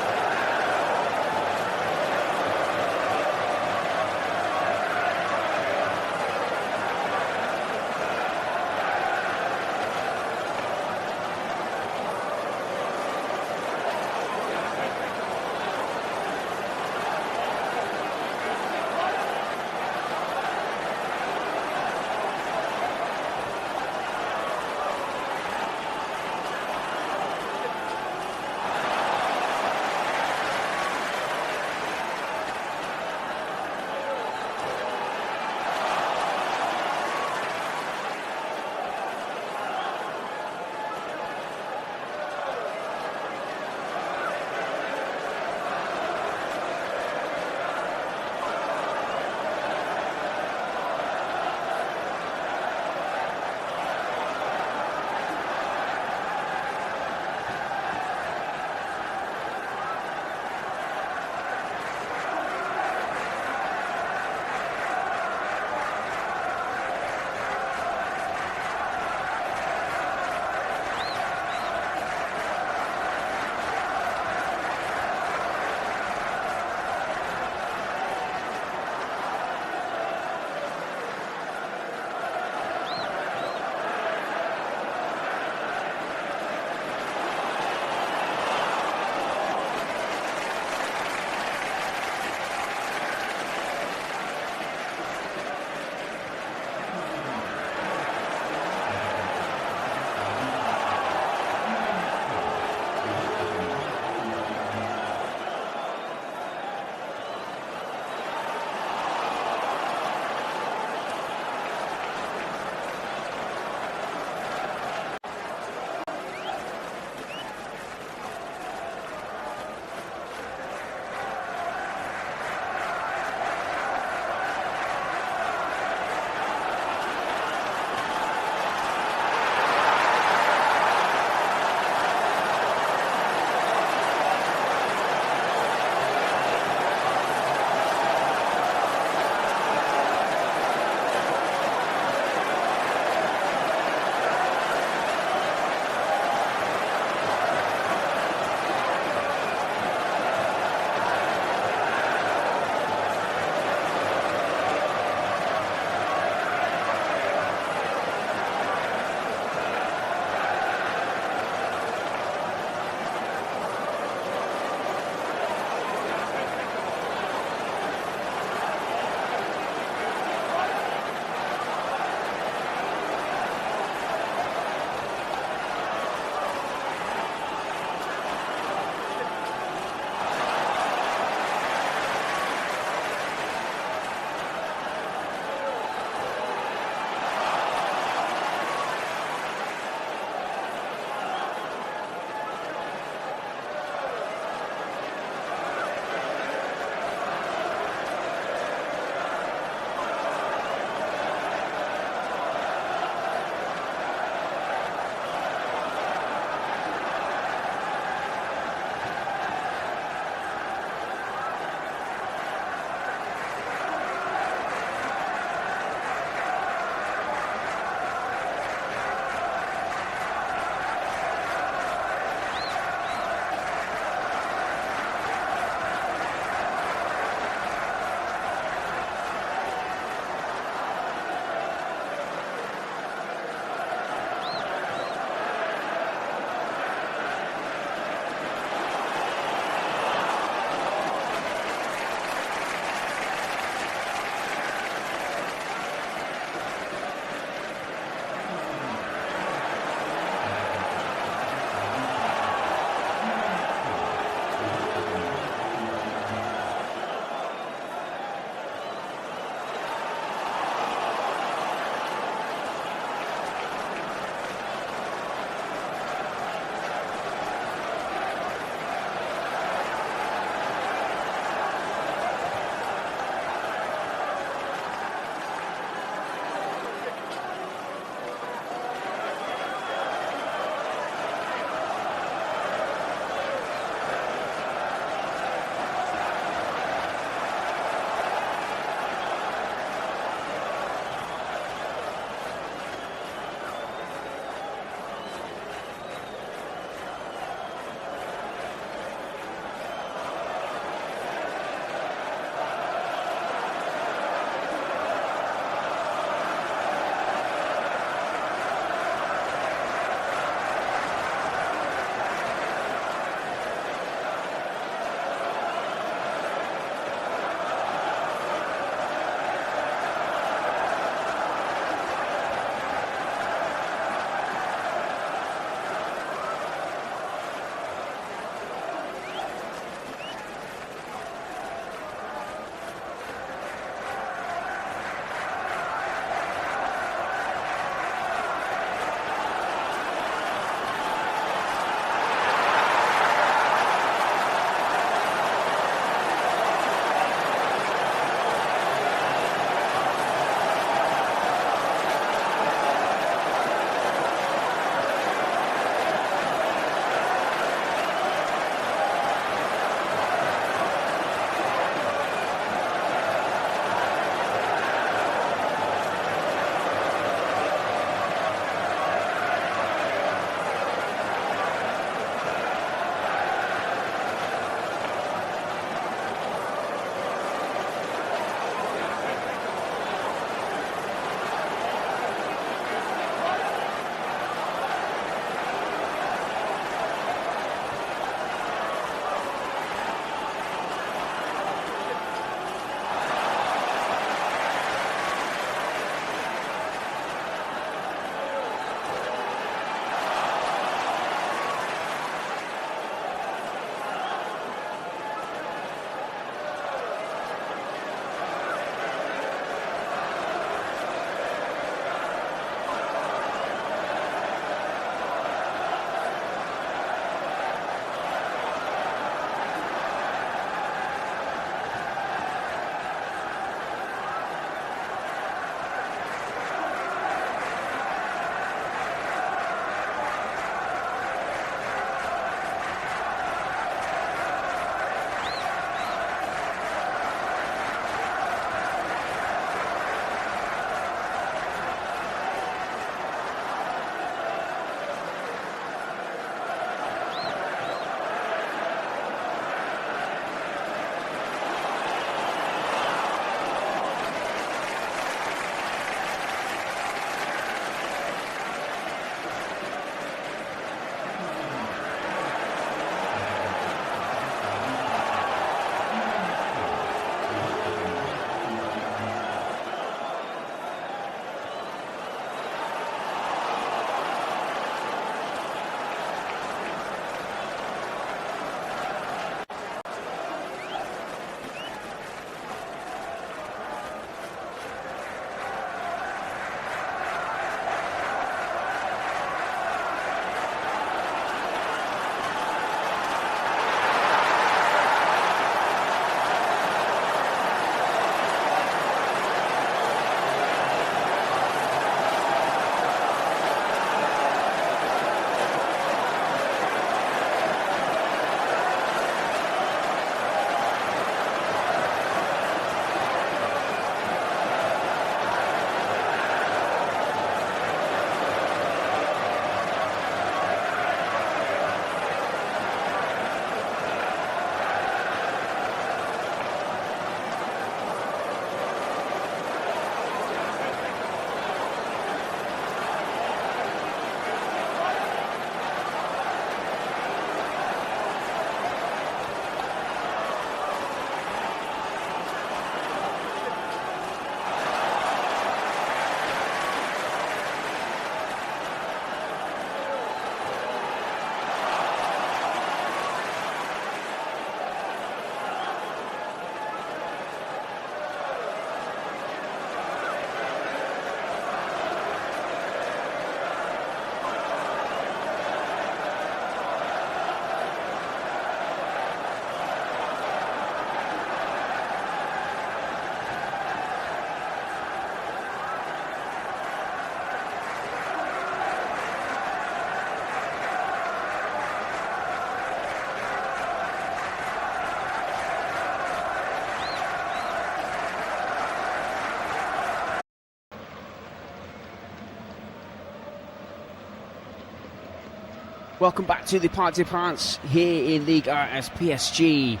Welcome back to the Parc des Princes here in Ligue 1 as PSG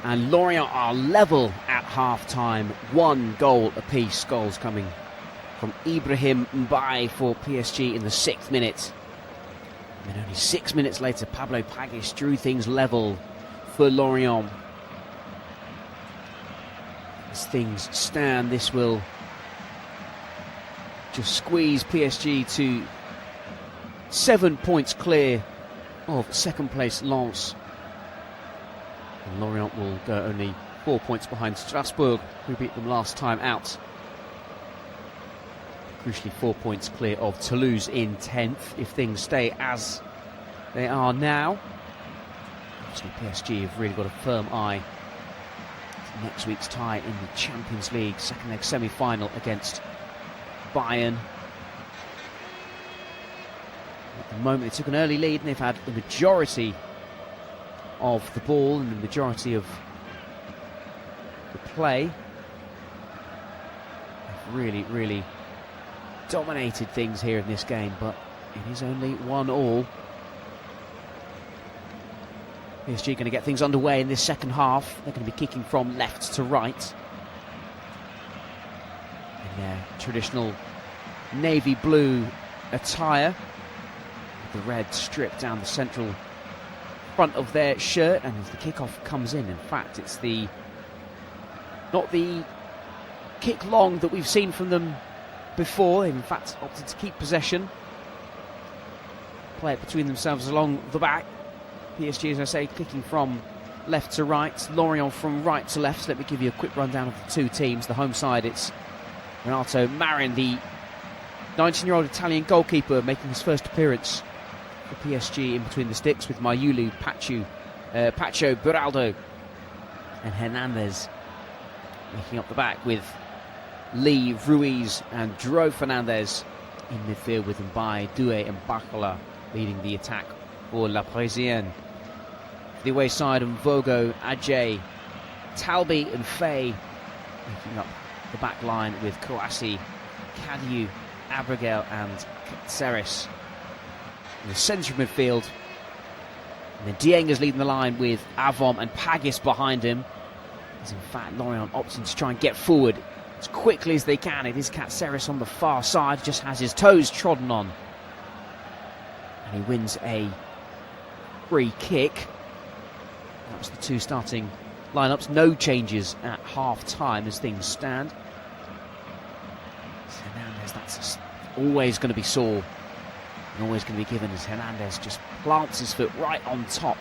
and Lorient are level at half-time. 1 goal apiece. Goals coming from Ibrahim Mbaye for PSG in the 6th minute. And then only 6 minutes later, Pablo Pagis drew things level for Lorient. As things stand, this will just squeeze PSG to 7 points clear of second place Lens. And Lorient will go only 4 points behind Strasbourg, who beat them last time out. Crucially 4 points clear of Toulouse in 10th if things stay as they are now. Obviously PSG have really got a firm eye to next week's tie in the Champions League second leg semi-final against Bayern. At the moment they took an early lead and they've had the majority of the ball and the majority of the play. They've really dominated things here in this game, but it is only 1-1. PSG going to get things underway in this second half. They're going to be kicking from left to right in their traditional navy blue attire, with the red strip down the central front of their shirt. And as the kickoff comes in fact it's not the kick long that we've seen from them before. They've in fact opted to keep possession, play it between themselves along the back. PSG, as I say, kicking from left to right, Lorient from right to left. So let me give you a quick rundown of the two teams. The home side, it's Renato Marin, the 19-year-old Italian goalkeeper, making his first appearance for PSG in between the sticks, with Mayulu, Pacho, Beraldo and Hernandez making up the back, with Lee, Ruiz and Dro Fernandez in midfield, with Mbaye, Doué and Barcola leading the attack for La Parisienne. For the away side, Mvogo, Adjei, Talbi and Faye making up the back line, with Kouassi, Kadiu, Abrigel and Ceres in the centre of midfield. And then Dieng is leading the line with Avom and Pagis behind him. As in fact Lorient opting to try and get forward as quickly as they can. It is Ceres on the far side, just has his toes trodden on. And he wins a free kick. That was the two starting lineups. No changes at half-time as things stand. Hernandez, that's always going to be sore and always going to be given, as Hernandez just plants his foot right on top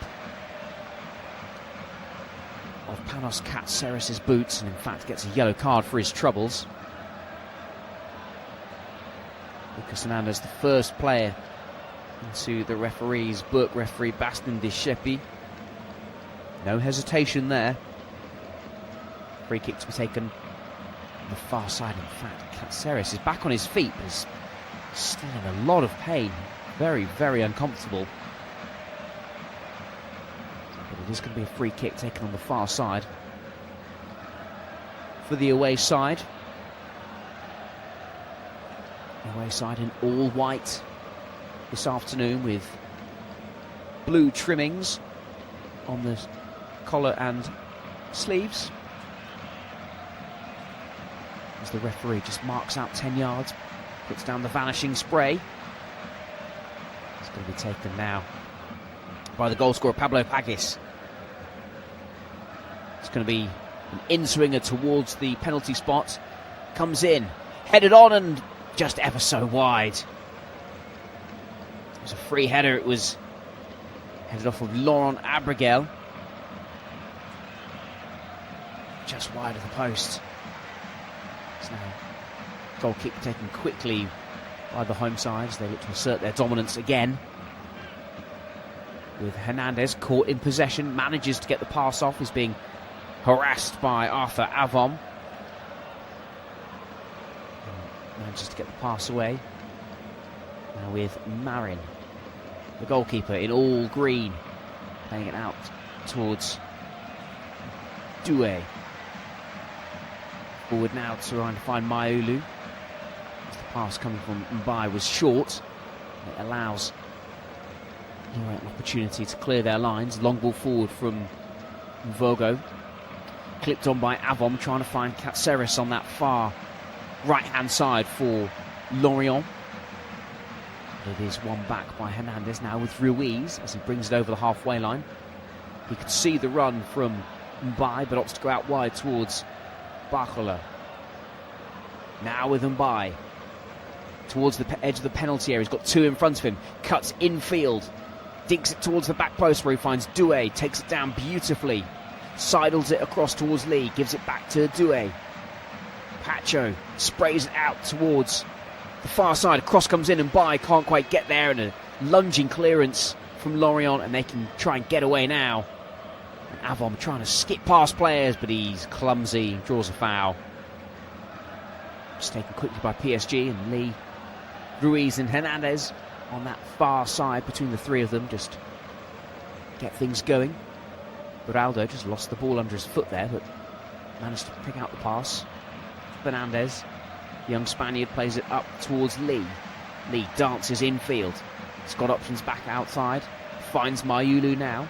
of Panos Katseris' boots, and in fact gets a yellow card for his troubles. Lucas Hernandez, the first player into the referee's book, referee Bastien Deshepi. No hesitation there. Free kick to be taken on the far side. In fact, Katseris is back on his feet, but is still in a lot of pain. Very uncomfortable. But it is going to be a free kick taken on the far side for the away side. The away side in all white this afternoon, with blue trimmings on the collar and sleeves, as the referee just marks out 10 yards, puts down the vanishing spray. It's going to be taken now by the goal scorer Pablo Pagis. It's going to be an in-swinger towards the penalty spot, comes in, headed on and just ever so wide. It was a free header. It was headed off of Laurent Abrigel, just wide of the post. It's now goal kick taken quickly by the home side as they look to assert their dominance again, with Hernandez caught in possession, manages to get the pass off, is being harassed by Arthur Avom, and manages to get the pass away. Now with Marin, the goalkeeper in all green, playing it out towards Doué. Forward now to try and find Mayulu. The pass coming from Mbaye was short. It allows An opportunity to clear their lines. Long ball forward from Vogo. Clipped on by Avom, trying to find Katseris on that far right-hand side for Lorient. It is one back by Hernandez now with Ruiz as he brings it over the halfway line. He could see the run from Mbai, but opts to go out wide towards Barcola. Now with Mbai towards the edge of the penalty area. He's got two in front of him. Cuts infield. Digs it towards the back post where he finds Doué. Takes it down beautifully. Sidles it across towards Lee. Gives it back to Doué. Pacho sprays it out towards the far side. Cross comes in and Mbai can't quite get there. And a lunging clearance from Lorient, and they can try and get away now. And Avom trying to skip past players, but he's clumsy. Draws a foul. It's taken quickly by PSG, and Lee, Ruiz and Hernandez on that far side between the three of them just get things going. Beraldo just lost the ball under his foot there, but managed to pick out the pass. Fernandez, the young Spaniard, plays it up towards Lee. Lee dances infield. He's got options back outside. Finds Mayulu now.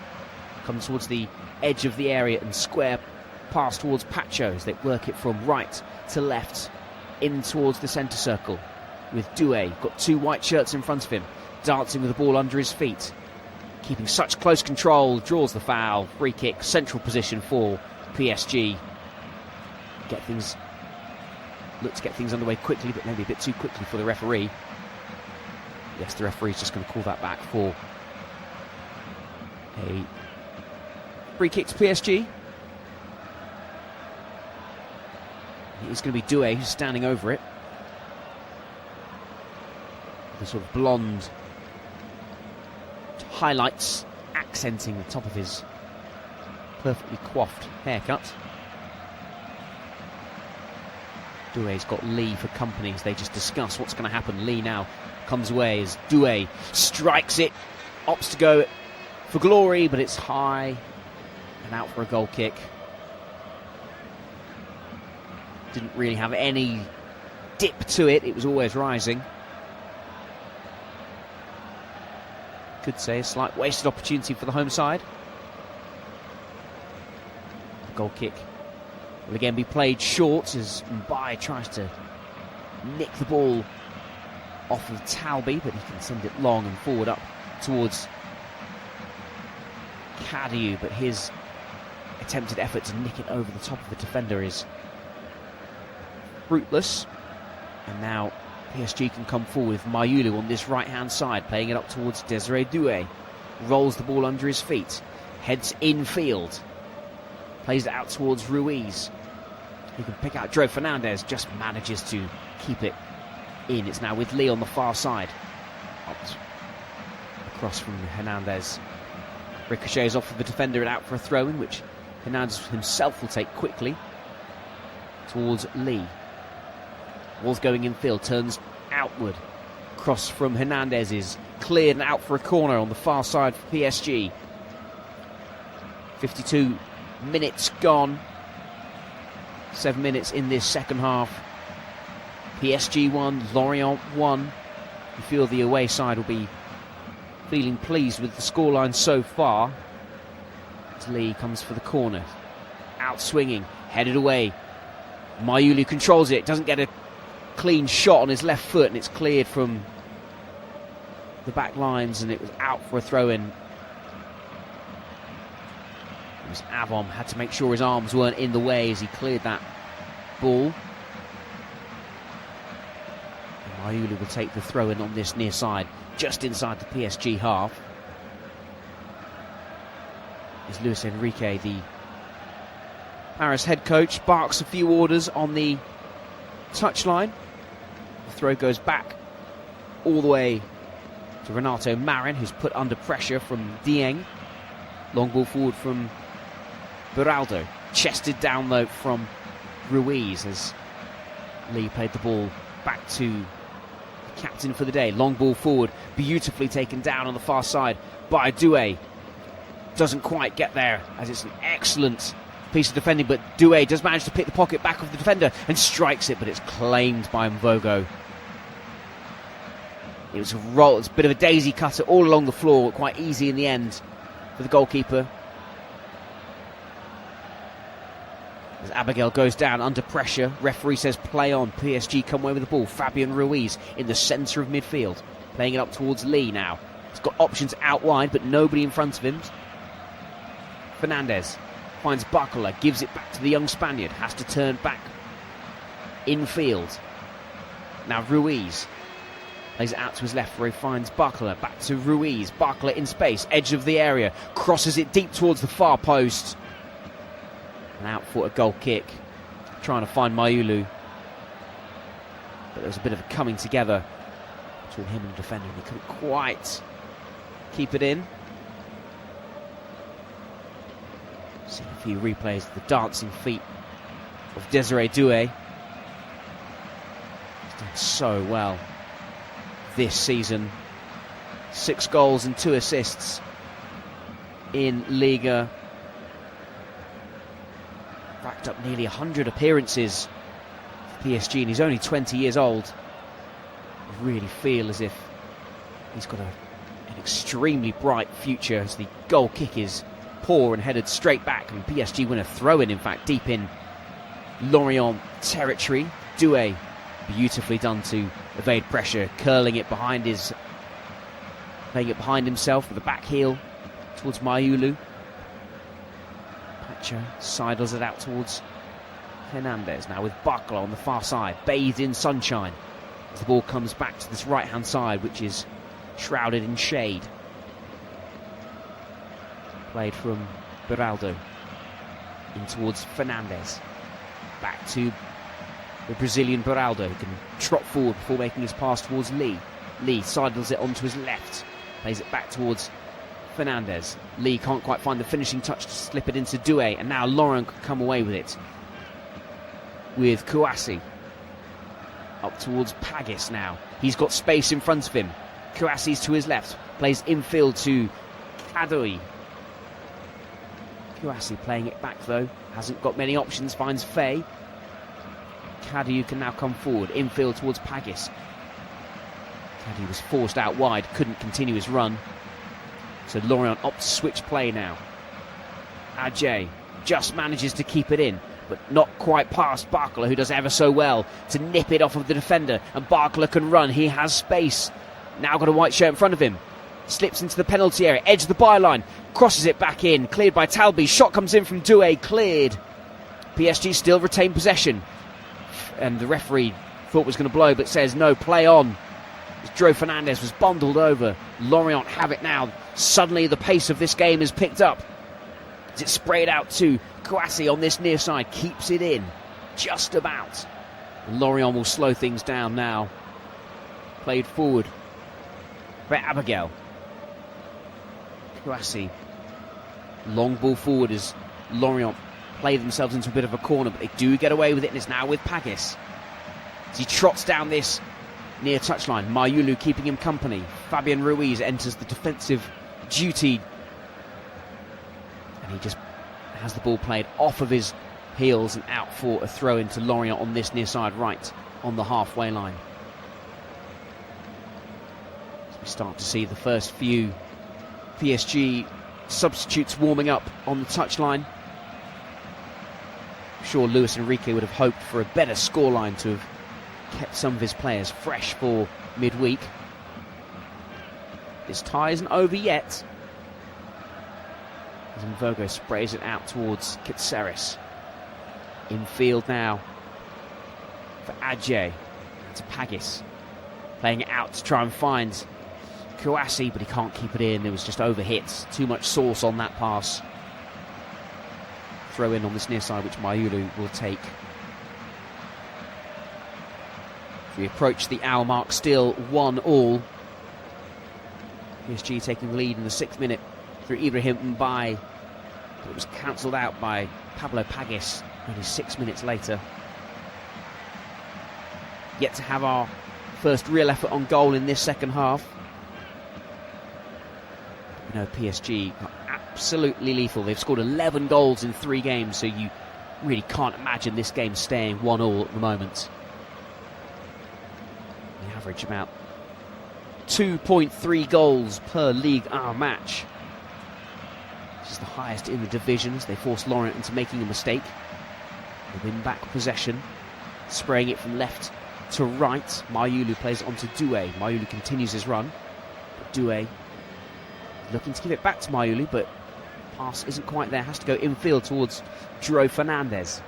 Comes towards the edge of the area and square pass towards Pacho as they work it from right to left in towards the centre circle. With Doué, got two white shirts in front of him, dancing with the ball under his feet. Keeping such close control, draws the foul. Free kick, central position for PSG. Look to get things underway quickly, but maybe a bit too quickly for the referee. Yes, the referee's just going to call that back for a free kick to PSG. It's going to be Doué who's standing over it. The sort of blonde highlights accenting the top of his perfectly coiffed haircut. Doué's got Lee for company as they just discuss what's going to happen. Lee now comes away as Doué strikes it, opts to go for glory, but it's high and out for a goal kick. Didn't really have any dip to it, it was always rising. Could say a slight wasted opportunity for the home side. The goal kick will again be played short as Mbai tries to nick the ball off of Talbi, but he can send it long and forward up towards Kadiu, but his attempted effort to nick it over the top of the defender is fruitless. And now PSG can come forward with Mayulu on this right-hand side, playing it up towards Desiree Doué. Rolls the ball under his feet, heads infield, plays it out towards Ruiz. He can pick out Joe Fernandez, just manages to keep it in. It's now with Lee on the far side. Across from Hernandez. Ricochets off of the defender and out for a throw-in, which Hernandez himself will take quickly towards Lee. Wolf going infield, turns outward. Cross from Hernandez is cleared and out for a corner on the far side for PSG. 52 minutes gone. 7 minutes in this second half. PSG 1, Lorient 1. You feel the away side will be feeling pleased with the scoreline so far. As Lee comes for the corner. Out swinging, headed away. Mayulu controls it, doesn't get a clean shot on his left foot, and it's cleared from the back lines, and it was out for a throw-in. It was Avom, had to make sure his arms weren't in the way as he cleared that ball. And Mayulu will take the throw-in on this near side, just inside the PSG half. As Luis Enrique, the Paris head coach, barks a few orders on the touchline. The throw goes back all the way to Renato Marin, who's put under pressure from Dieng. Long ball forward from Beraldo. Chested down though from Ruiz as Lee played the ball back to the captain for the day. Long ball forward, beautifully taken down on the far side by Doué. Doesn't quite get there as it's an excellent piece of defending, but Doué does manage to pick the pocket back of the defender and strikes it, but it's claimed by Mvogo It was a bit of a daisy cutter all along the floor, quite easy in the end for the goalkeeper. As Abigail goes down under pressure, referee says play on. PSG come away with the ball. Fabian Ruiz in the centre of midfield, playing it up towards Lee now. He's got options out wide, but nobody in front of him. Fernandez finds Barcola, gives it back to the young Spaniard, has to turn back infield. Now Ruiz plays it out to his left where he finds Barcola, back to Ruiz. Barcola in space, edge of the area, crosses it deep towards the far post. An out for a goal kick, trying to find Mayulu. But there was a bit of a coming together between him and the defender, and he couldn't quite keep it in. Seen a few replays of the dancing feet of Desiree Doué. He's done so well this season. 6 goals and 2 assists in Ligue. Racked up nearly 100 appearances for PSG, and he's only 20 years old. I really feel as if he's got an extremely bright future, as the goal kick is poor and headed straight back, and PSG win a throw-in, in fact, deep in Lorient territory. Doué, beautifully done to evade pressure, curling it behind playing it behind himself with a back heel towards Mayulu. Pacho sidles it out towards Fernandez, now with Barcola on the far side, bathed in sunshine, as the ball comes back to this right-hand side, which is shrouded in shade. Played from Beraldo in towards Fernandez, back to the Brazilian Beraldo, who can trot forward before making his pass towards Lee. Lee sidles it onto his left, plays it back towards Fernandez. Lee can't quite find the finishing touch to slip it into Doué, and now Lorient could come away with it with Kouassi up towards Pagis. Now he's got space in front of him. Kouassi's to his left, plays infield to Kadoui. Kouassi playing it back though, hasn't got many options, finds Faye. Kadoui can now come forward, infield towards Pagis. Kadoui was forced out wide, couldn't continue his run, so Lorient opt to switch play now. Adjei just manages to keep it in, but not quite past Barcola, who does ever so well to nip it off of the defender, and Barcola can run, he has space. Now got a white shirt in front of him, slips into the penalty area, edge of the byline, crosses it back in, cleared by Talbi, shot comes in from Doué, cleared. PSG still retain possession, and the referee thought was going to blow, but says no, play on. Joe Fernandez was bundled over. Lorient have it now. Suddenly the pace of this game is picked up. As it's sprayed out to Kouassi on this near side, keeps it in just about. Lorient will slow things down now. Played forward by Abigail. Kouassi, long ball forward as Lorient play themselves into a bit of a corner, but they do get away with it, and it's now with Pagis. As he trots down this near touchline, Mayulu keeping him company. Fabian Ruiz enters the defensive duty, and he just has the ball played off of his heels and out for a throw into Lorient on this near side right on the halfway line. So we start to see the first few PSG substitutes warming up on the touchline. I'm sure Luis Enrique would have hoped for a better scoreline to have kept some of his players fresh for midweek. This tie isn't over yet, as Mvogo sprays it out towards Kitseris. Infield now for Adjei. To Pagis, playing it out to try and find Kouassi, but he can't keep it in. There was just overhit, too much sauce on that pass. Throw in on this near side, which Mayulu will take. We approach the hour mark, still 1-1. PSG taking the lead in the 6th minute through Ibrahim Mbaye. It was cancelled out by Pablo Pagis only 6 minutes later. Yet to have our first real effort on goal in this second half. You know, PSG are absolutely lethal. They've scored 11 goals in 3 games, so you really can't imagine this game staying 1-1 at the moment. The average about 2.3 goals per Ligue 1 match. This is the highest in the divisions. They forced Lorient into making a mistake. They win back possession, spraying it from left to right. Mayulu plays it onto Doué. Mayulu continues his run. But Doué looking to give it back to Mayulu, but pass isn't quite there. Has to go infield towards João Fernandes.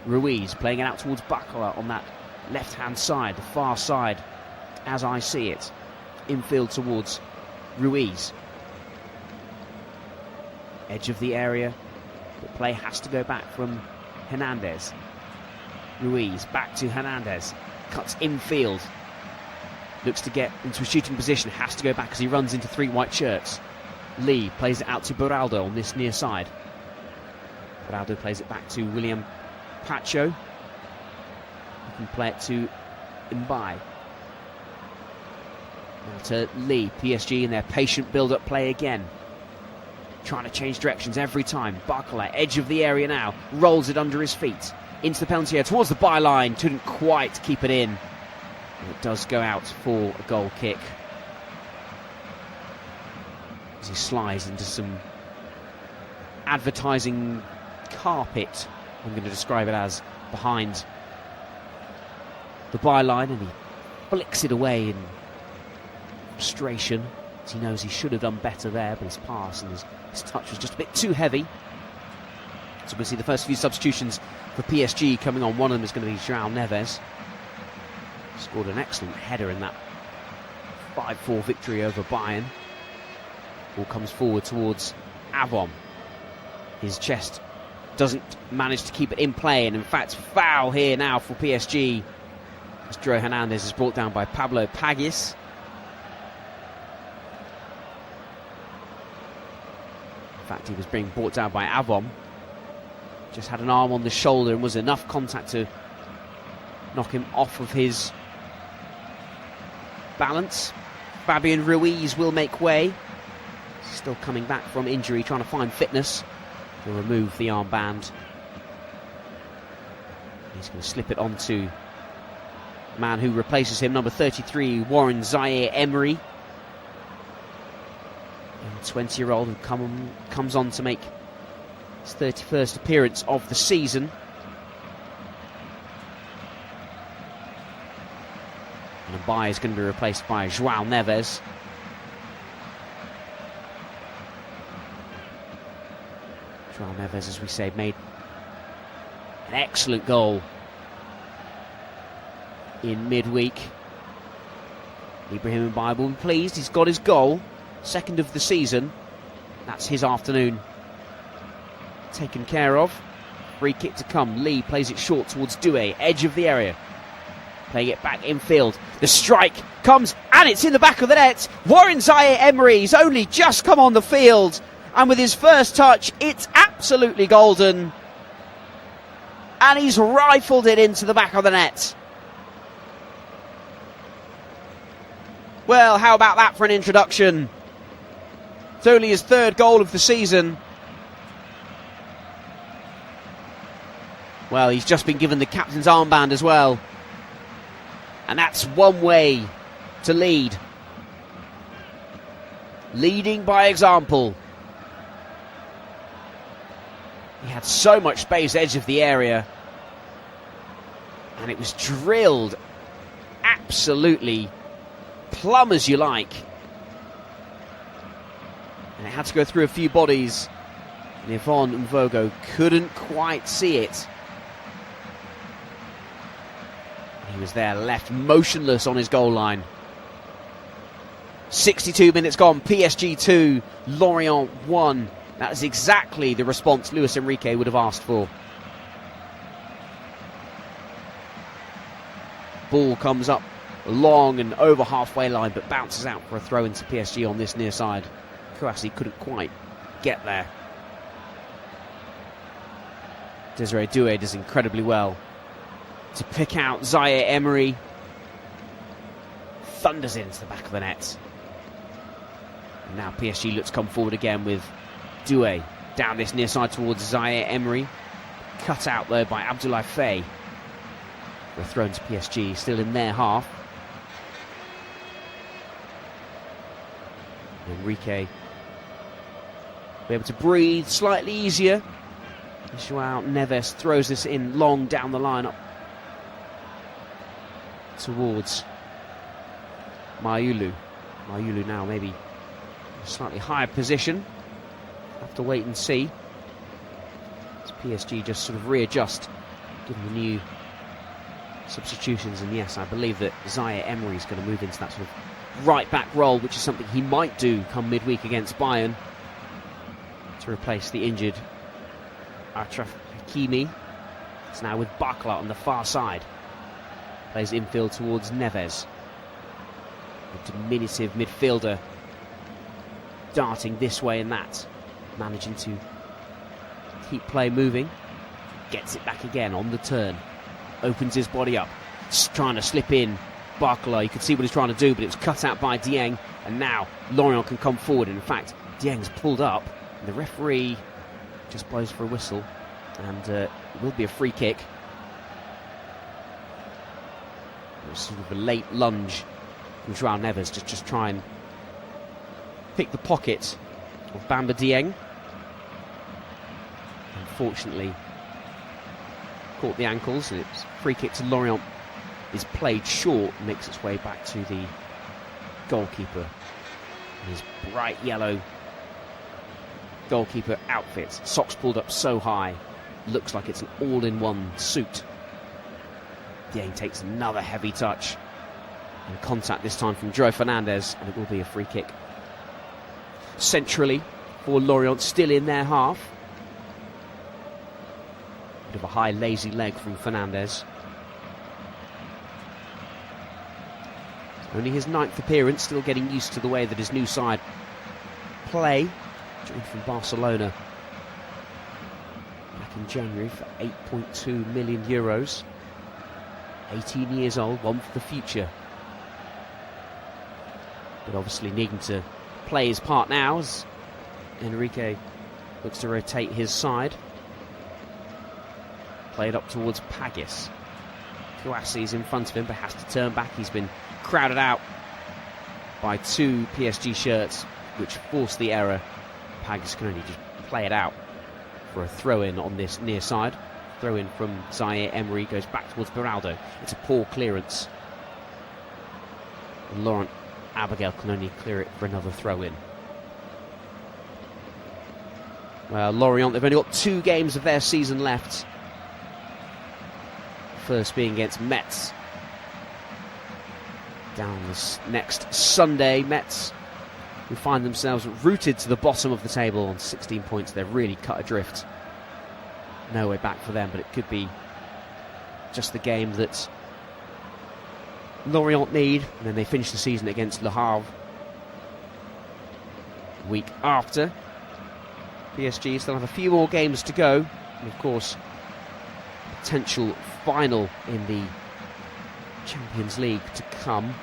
Ruiz playing it out towards Bacala on that left-hand side, the far side, as I see it. Infield towards Ruiz. Edge of the area. The play has to go back from Hernandez. Ruiz back to Hernandez. Cuts infield. Looks to get into a shooting position. Has to go back as he runs into three white shirts. Lee plays it out to Beraldo on this near side. Beraldo plays it back to William Pacho. He can play it to Mbai. Now to Lee. PSG in their patient build-up play again. Trying to change directions every time. Bacala, edge of the area now. Rolls it under his feet. Into the penalty area, towards the byline. Couldn't quite keep it in. And it does go out for a goal kick. As he slides into some advertising carpet, I'm going to describe it as, behind the byline, and he flicks it away in frustration, as he knows he should have done better there, but his pass and his touch was just a bit too heavy. So we'll see the first few substitutions for PSG coming on. One of them is going to be João Neves. Scored an excellent header in that 5-4 victory over Bayern. Ball comes forward towards Avon. His chest doesn't manage to keep it in play, and in fact foul here now for PSG as João Hernandez is brought down by Pablo Pagis. In fact, he was being brought down by Avon. Just had an arm on the shoulder and was enough contact to knock him off of his balance. Fabian Ruiz will make way. Still coming back from injury, trying to find fitness. He'll remove the armband. He's going to slip it on to the man who replaces him, number 33, Warren Zaire-Emery. A 20-year-old who comes on to make his 31st appearance of the season. And Mbai is going to be replaced by João Neves. João Neves, as we say, made an excellent goal in midweek. Ibrahim Mbai will be pleased. He's got his goal, second of the season. That's his afternoon taken care of. Free kick to come. Lee plays it short towards Doué, edge of the area. Playing it back infield. The strike comes, and it's in the back of the net. Warren Zaire-Emery's only just come on the field, and with his first touch, it's absolutely golden. And he's rifled it into the back of the net. Well, how about that for an introduction? It's only his third goal of the season. Well, he's just been given the captain's armband as well. And that's one way to lead. Leading by example. He had so much space, edge of the area. And it was drilled absolutely plumb as you like. And it had to go through a few bodies. And Yvonne Mvogo couldn't quite see it. He was there, left motionless on his goal line. 62 minutes gone, PSG 2, Lorient 1. That is exactly the response Luis Enrique would have asked for. Ball comes up long and over halfway line, but bounces out for a throw into PSG on this near side. Kouassi couldn't quite get there. Desiree Doué does incredibly well to pick out Zaire-Emery. Thunders it into the back of the net. And now PSG looks come forward again with Doué down this near side towards Zaire-Emery. Cut out though by Abdoulaye Faye. They're thrown to PSG, still in their half. Enrique be able to breathe slightly easier. João Neves throws this in long down the line up towards Mayulu. Mayulu now maybe a slightly higher position. Have to wait and see. As PSG just sort of readjust given the new substitutions, and yes, I believe that Zaire Emery is going to move into that sort of right back role, which is something he might do come midweek against Bayern, to replace the injured Achraf Hakimi. It's now with Barcola on the far side. Plays infield towards Neves. A diminutive midfielder darting this way and that, managing to keep play moving. Gets it back again on the turn. Opens his body up, trying to slip in. Barcola, you could see what he's trying to do, but it was cut out by Dieng, and now Lorient can come forward. And in fact, Dieng's pulled up, and the referee just blows for a whistle, and it will be a free kick. It was sort of a late lunge from João Neves to just try and pick the pocket of Bamba Dieng. Unfortunately, caught the ankles, and it's free kick to Lorient. Is played short, makes its way back to the goalkeeper in his bright yellow goalkeeper outfit. Socks pulled up so high, looks like it's an all-in-one suit. Dieng takes another heavy touch, and contact this time from João Fernandes, and it will be a free kick centrally for Lorient, still in their half. Bit of a high lazy leg from Fernandes. Only his 9th appearance, still getting used to the way that his new side play. Joined from Barcelona back in January for €8.2 million. 18 years old, one for the future. But obviously needing to play his part now as Enrique looks to rotate his side. Played up towards Pagis. Kouassi's in front of him, but has to turn back. He's been crowded out by 2 PSG shirts, which forced the error. Pagis can only just play it out for a throw-in on this near side. Throw-in from Zaire Emery, goes back towards Beraldo. It's a poor clearance. And Laurent Abigail can only clear it for another throw-in. Well, Lorient, they've only got 2 games of their season left. First being against Metz. Down this next Sunday, Metz, who find themselves rooted to the bottom of the table on 16 points. They're really cut adrift. No way back for them, but it could be just the game that Lorient need, and then they finish the season against Le Havre. Week after, PSG still have a few more games to go, and of course, potential final in the Champions League to come,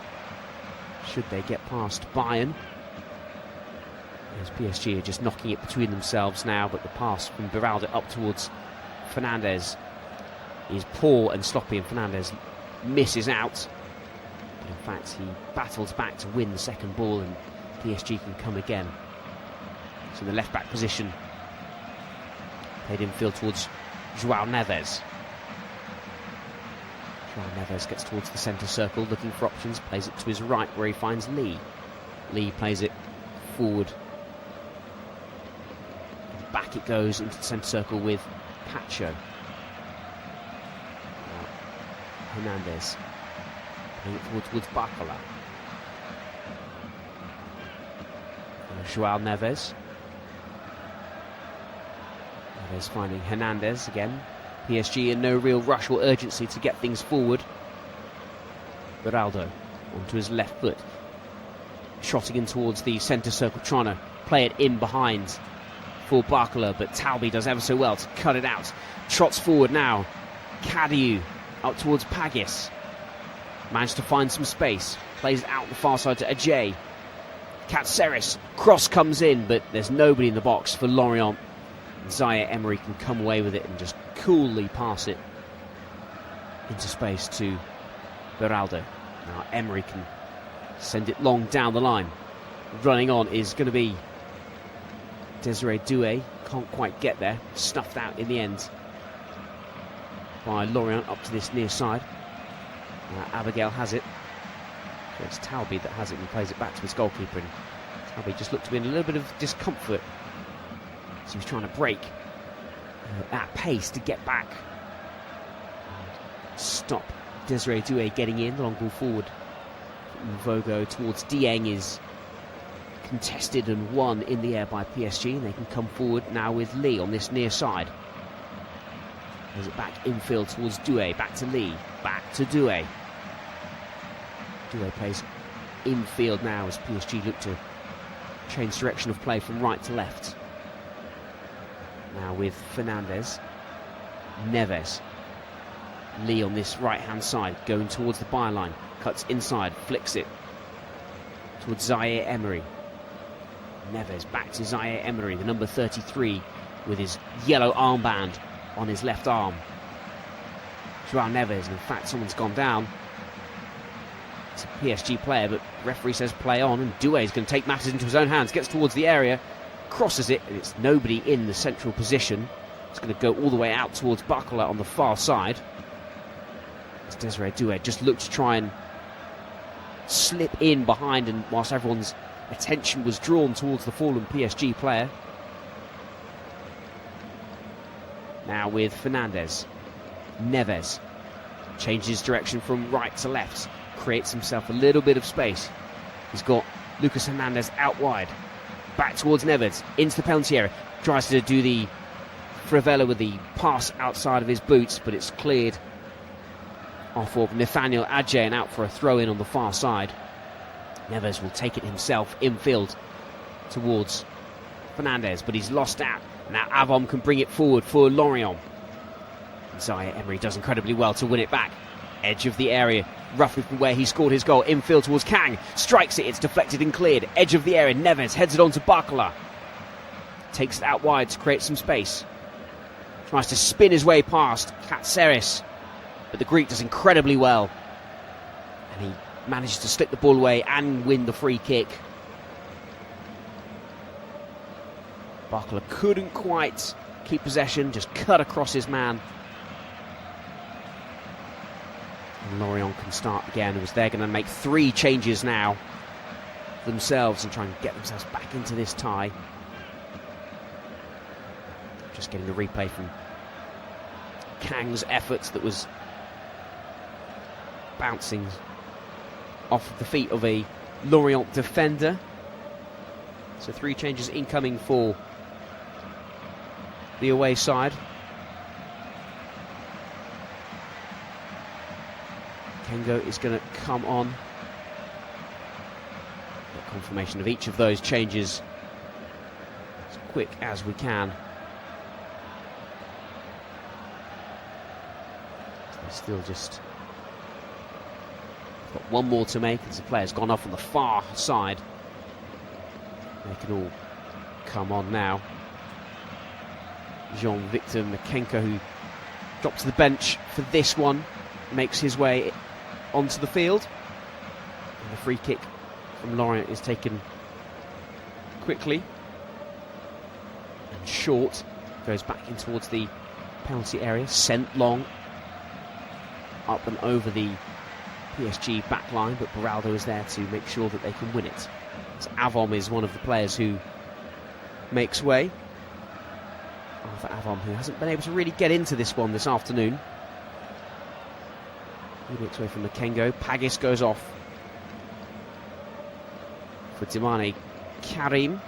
should they get past Bayern. As PSG are just knocking it between themselves now, but the pass from Beraldo up towards Fernandes is poor and sloppy, and Fernandes misses out. But in fact, he battles back to win the second ball, and PSG can come again. So in the left-back position, played infield towards João Neves. João Neves gets towards the centre circle, looking for options, plays it to his right where he finds Lee. Lee plays it forward. And back it goes into the centre circle with Pacho. Hernandez playing it towards Barcola. João Neves. Neves finding Hernandez again. PSG in no real rush or urgency to get things forward. Beraldo onto his left foot, trotting in towards the centre circle, trying to play it in behind for Barcola, but Talbi does ever so well to cut it out. Trots forward now. Cadieu up towards Pagis. Managed to find some space. Plays it out the far side to Ajay. Katseris. Cross comes in, but there's nobody in the box for Lorient. Zaire Emery can come away with it and just coolly pass it into space to Beraldo. Now Emery can send it long down the line. running on is going to be Desiree Doué. Can't quite get there. Snuffed out in the end by Lorient up to this near side. Abigail has it. So it's Talby that has it and plays it back to his goalkeeper. And Talby just looked to be in a little bit of discomfort. So he was trying to break at pace to get back. Stop Desiree Doué getting in. The long ball forward. Vogo towards Dieng is contested and won in the air by PSG, and they can come forward now with Lee on this near side. Plays it back infield towards Doué, back to Lee, back to Doué. Doué plays infield now as PSG look to change direction of play from right to left. Now with Fernandez, Neves, Lee on this right hand side going towards the byline, cuts inside, flicks it towards Zaire Emery. Neves back to Zaire Emery, the number 33, with his yellow armband on his left arm. Joao Neves, and in fact someone's gone down. It's a PSG player, but the referee says play on, and Doué is going to take matters into his own hands, gets towards the area, crosses it, and it's nobody in the central position. It's going to go all the way out towards Barcola on the far side. As Desiree Doué just looked to try and slip in behind, and whilst everyone's attention was drawn towards the fallen PSG player. Now with Fernandez, Neves changes direction from right to left, creates himself a little bit of space. He's got Lucas Hernandez out wide, back towards Neves, into the penalty area, tries to do the Frivella with the pass outside of his boots, but it's cleared off of Nathaniel Adjei and out for a throw-in on the far side. Neves will take it himself infield towards Fernandez, but he's lost out. Now Avom can bring it forward for Lorient. Zaire Emery does incredibly well to win it back. Edge of the area, roughly from where he scored his goal. Infield towards Kang. Strikes it, it's deflected and cleared. Edge of the area, Neves heads it on to Barcola. Takes it out wide to create some space. Tries to spin his way past Katseris, but the Greek does incredibly well. And he manages to slip the ball away and win the free kick. Barcola couldn't quite keep possession, just cut across his man. And Lorient can start again, as they're going to make 3 changes now themselves and try and get themselves back into this tie. Just getting the replay from Kang's efforts that was bouncing off the feet of a Lorient defender. So 3 changes incoming for the away side. Kengo is going to come on. Get confirmation of each of those changes as quick as we can. So still just got one more to make as the player's gone off on the far side. They can all come on now. Jean-Victor Makenko, who dropped to the bench for this one, makes his way onto the field. And the free kick from Lorient is taken quickly and short. Goes back in towards the penalty area. Sent long up and over the PSG back line, but Beraldo is there to make sure that they can win it. So Avom is one of the players who makes way. Arthur Avom, who hasn't been able to really get into this one this afternoon. He makes way from Makengo. Pagis goes off for Dimane Karim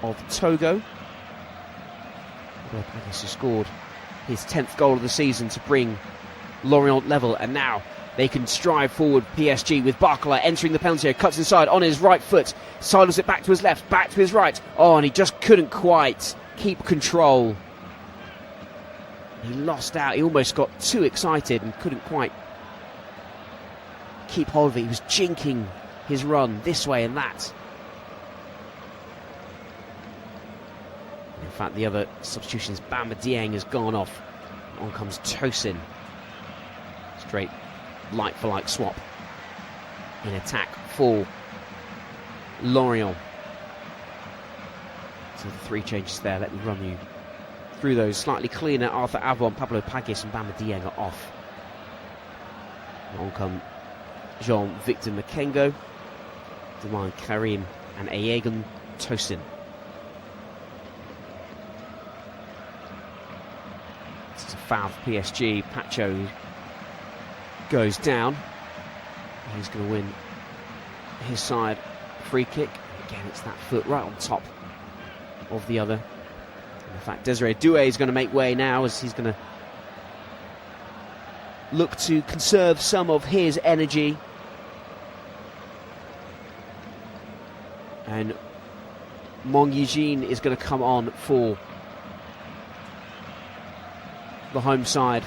of Togo. Pagis has scored his 10th goal of the season to bring Lorient level, and now they can strive forward. PSG with Barcola entering the penalty area, cuts inside on his right foot, sidles it back to his left, back to his right. Oh, and he just couldn't quite keep control. He lost out. He almost got too excited and couldn't quite keep hold of it. He was jinking his run this way and that. In fact, the other substitutions, Bamba Dieng has gone off. On comes Tosin. Straight like-for-like swap in attack for Lorient. So the 3 changes there. Let me run you through those. Slightly cleaner. Arthur Avon, Pablo Pagis and Bamba Dieng are off. On come Jean-Victor Makengo, Demain Karim and Ayegun Tosin. This is a foul for PSG. Pacho goes down. He's going to win his side free kick. Again, it's that foot right on top of the other. In fact, Desiree Doué is going to make way now as he's going to look to conserve some of his energy. And Mong Yijin is going to come on for the home side.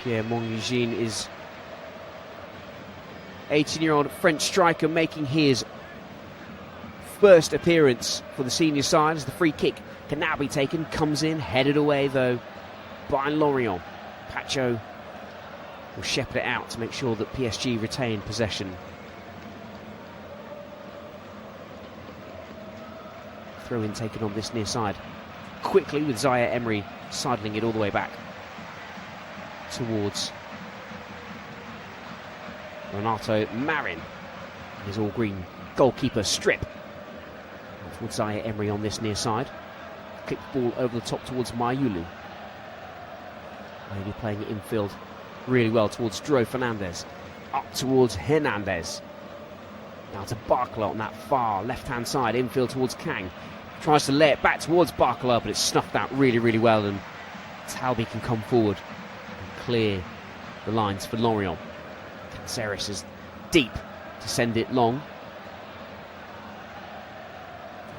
Pierre Mong Yijin is 18-year-old French striker making his first appearance for the senior side as the free kick can now be taken. Comes in, headed away though by Lorient. Pacho will shepherd it out to make sure that PSG retain possession. Throw in taken on this near side quickly with Zaire Emery sidling it all the way back towards Renato Marin and his all-green goalkeeper strip. Towards Zaire Emery on this near side. Kick the ball over the top towards Mayulu. Maybe playing it infield really well towards Dro Fernandez. Up towards Hernandez. Now to Barcola on that far left-hand side. Infield towards Kang. Tries to lay it back towards Barcola, but it's snuffed out really, really well. And Talbi can come forward and clear the lines for Lorient. Canceres is deep to send it long.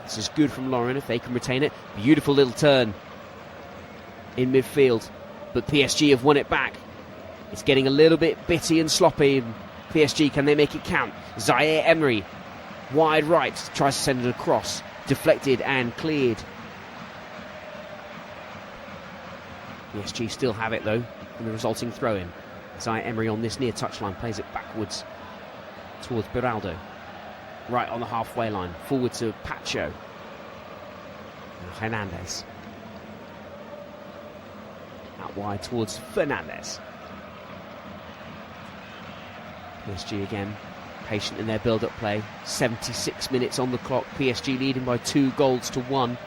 This is good from Lorient if they can retain it. Beautiful little turn in midfield. But PSG have won it back. It's getting a little bit bitty and sloppy. PSG, can they make it count? Zaire Emery, wide right, tries to send it across. Deflected and cleared. PSG still have it though in the resulting throw-in. Zaire Emery on this near touchline plays it backwards towards Beraldo. Right on the halfway line. Forward to Pacho. Now Hernandez. Out wide towards Fernandez. PSG again, patient in their build-up play. 76 minutes on the clock. PSG leading by 2-1.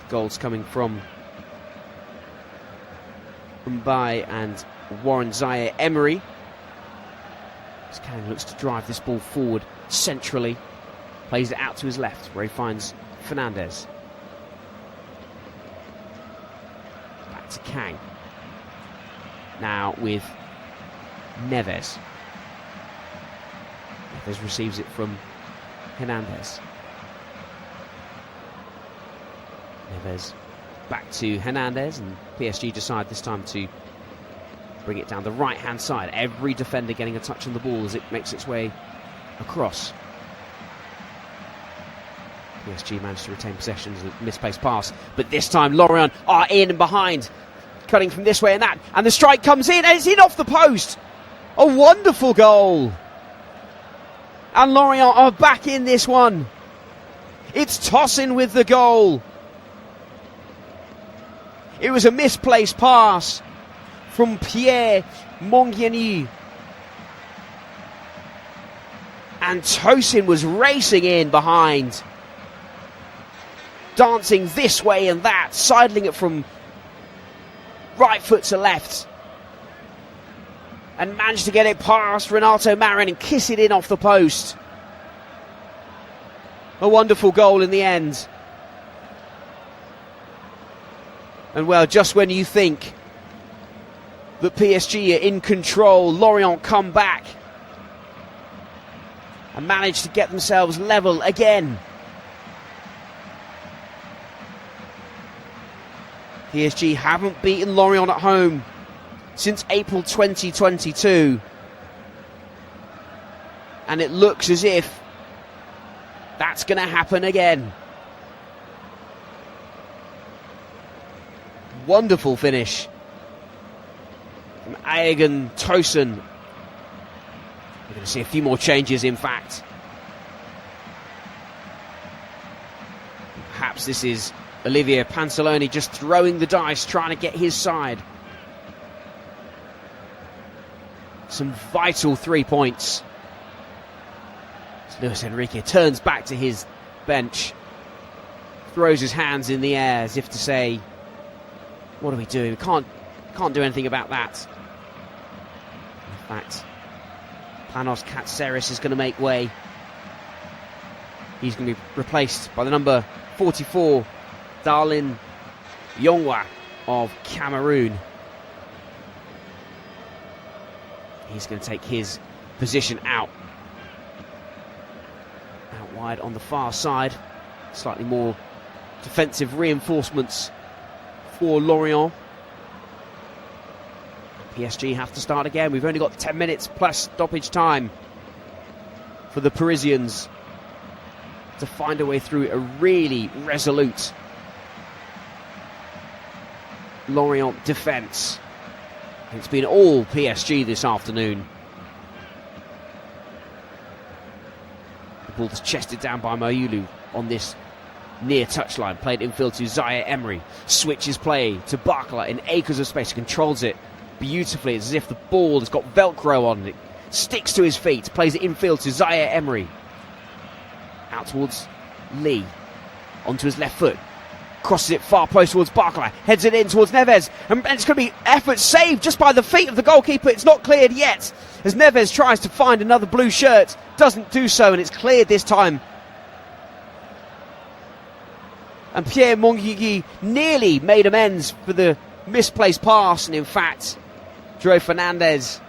Goals coming from Mbaye and Warren Zaire Emery. Kang looks to drive this ball forward centrally. Plays it out to his left where he finds Fernandez. Back to Kang. Now with Neves. Neves receives it from Hernandez. Neves back to Hernandez, and PSG decide this time to bring it down the right-hand side. Every defender getting a touch on the ball as it makes its way across. PSG managed to retain possession as a misplaced pass, but this time Lorient are in and behind, cutting from this way and that, and the strike comes in, and it's in off the post. A wonderful goal. And Lorient are back in this one. It's Tosin with the goal. It was a misplaced pass from Pierre Mongiani. And Tosin was racing in behind. Dancing this way and that, sidling it from right foot to left. And managed to get it past Renato Marin and kiss it in off the post. A wonderful goal in the end. And well, just when you think that PSG are in control, Lorient come back and manage to get themselves level again. PSG haven't beaten Lorient at home since April 2022. And it looks as if that's going to happen again. Wonderful finish from Aegon Tosin. We're going to see a few more changes, in fact. Perhaps this is Olivier Pantaloni just throwing the dice, trying to get his side some vital 3 points. Luis Enrique turns back to his bench, throws his hands in the air as if to say, what are we doing? We can't do anything about that. In fact, Panos Katseris is going to make way. He's going to be replaced by the number 44, Darlin Yongwa of Cameroon. He's going to take his position out wide on the far side. Slightly more defensive reinforcements for Lorient. PSG have to start again. We've only got 10 minutes plus stoppage time for the Parisians to find a way through a really resolute Lorient defence. It's been all PSG this afternoon. The ball is chested down by Mayulu on this near touchline. Played infield to Zaire Emery. Switches play to Barkla in acres of space. He controls it beautifully. It's as if the ball has got Velcro on it. Sticks to his feet. Plays it infield to Zaire Emery. Out towards Lee. Onto his left foot. Crosses it far post towards Barkla. Heads it in towards Neves. And it's going to be effort saved just by the feet of the goalkeeper. It's not cleared yet. As Neves tries to find another blue shirt. Doesn't do so, and it's cleared this time. And Pierre Monguigui nearly made amends for the misplaced pass. And in fact, Joe Fernandez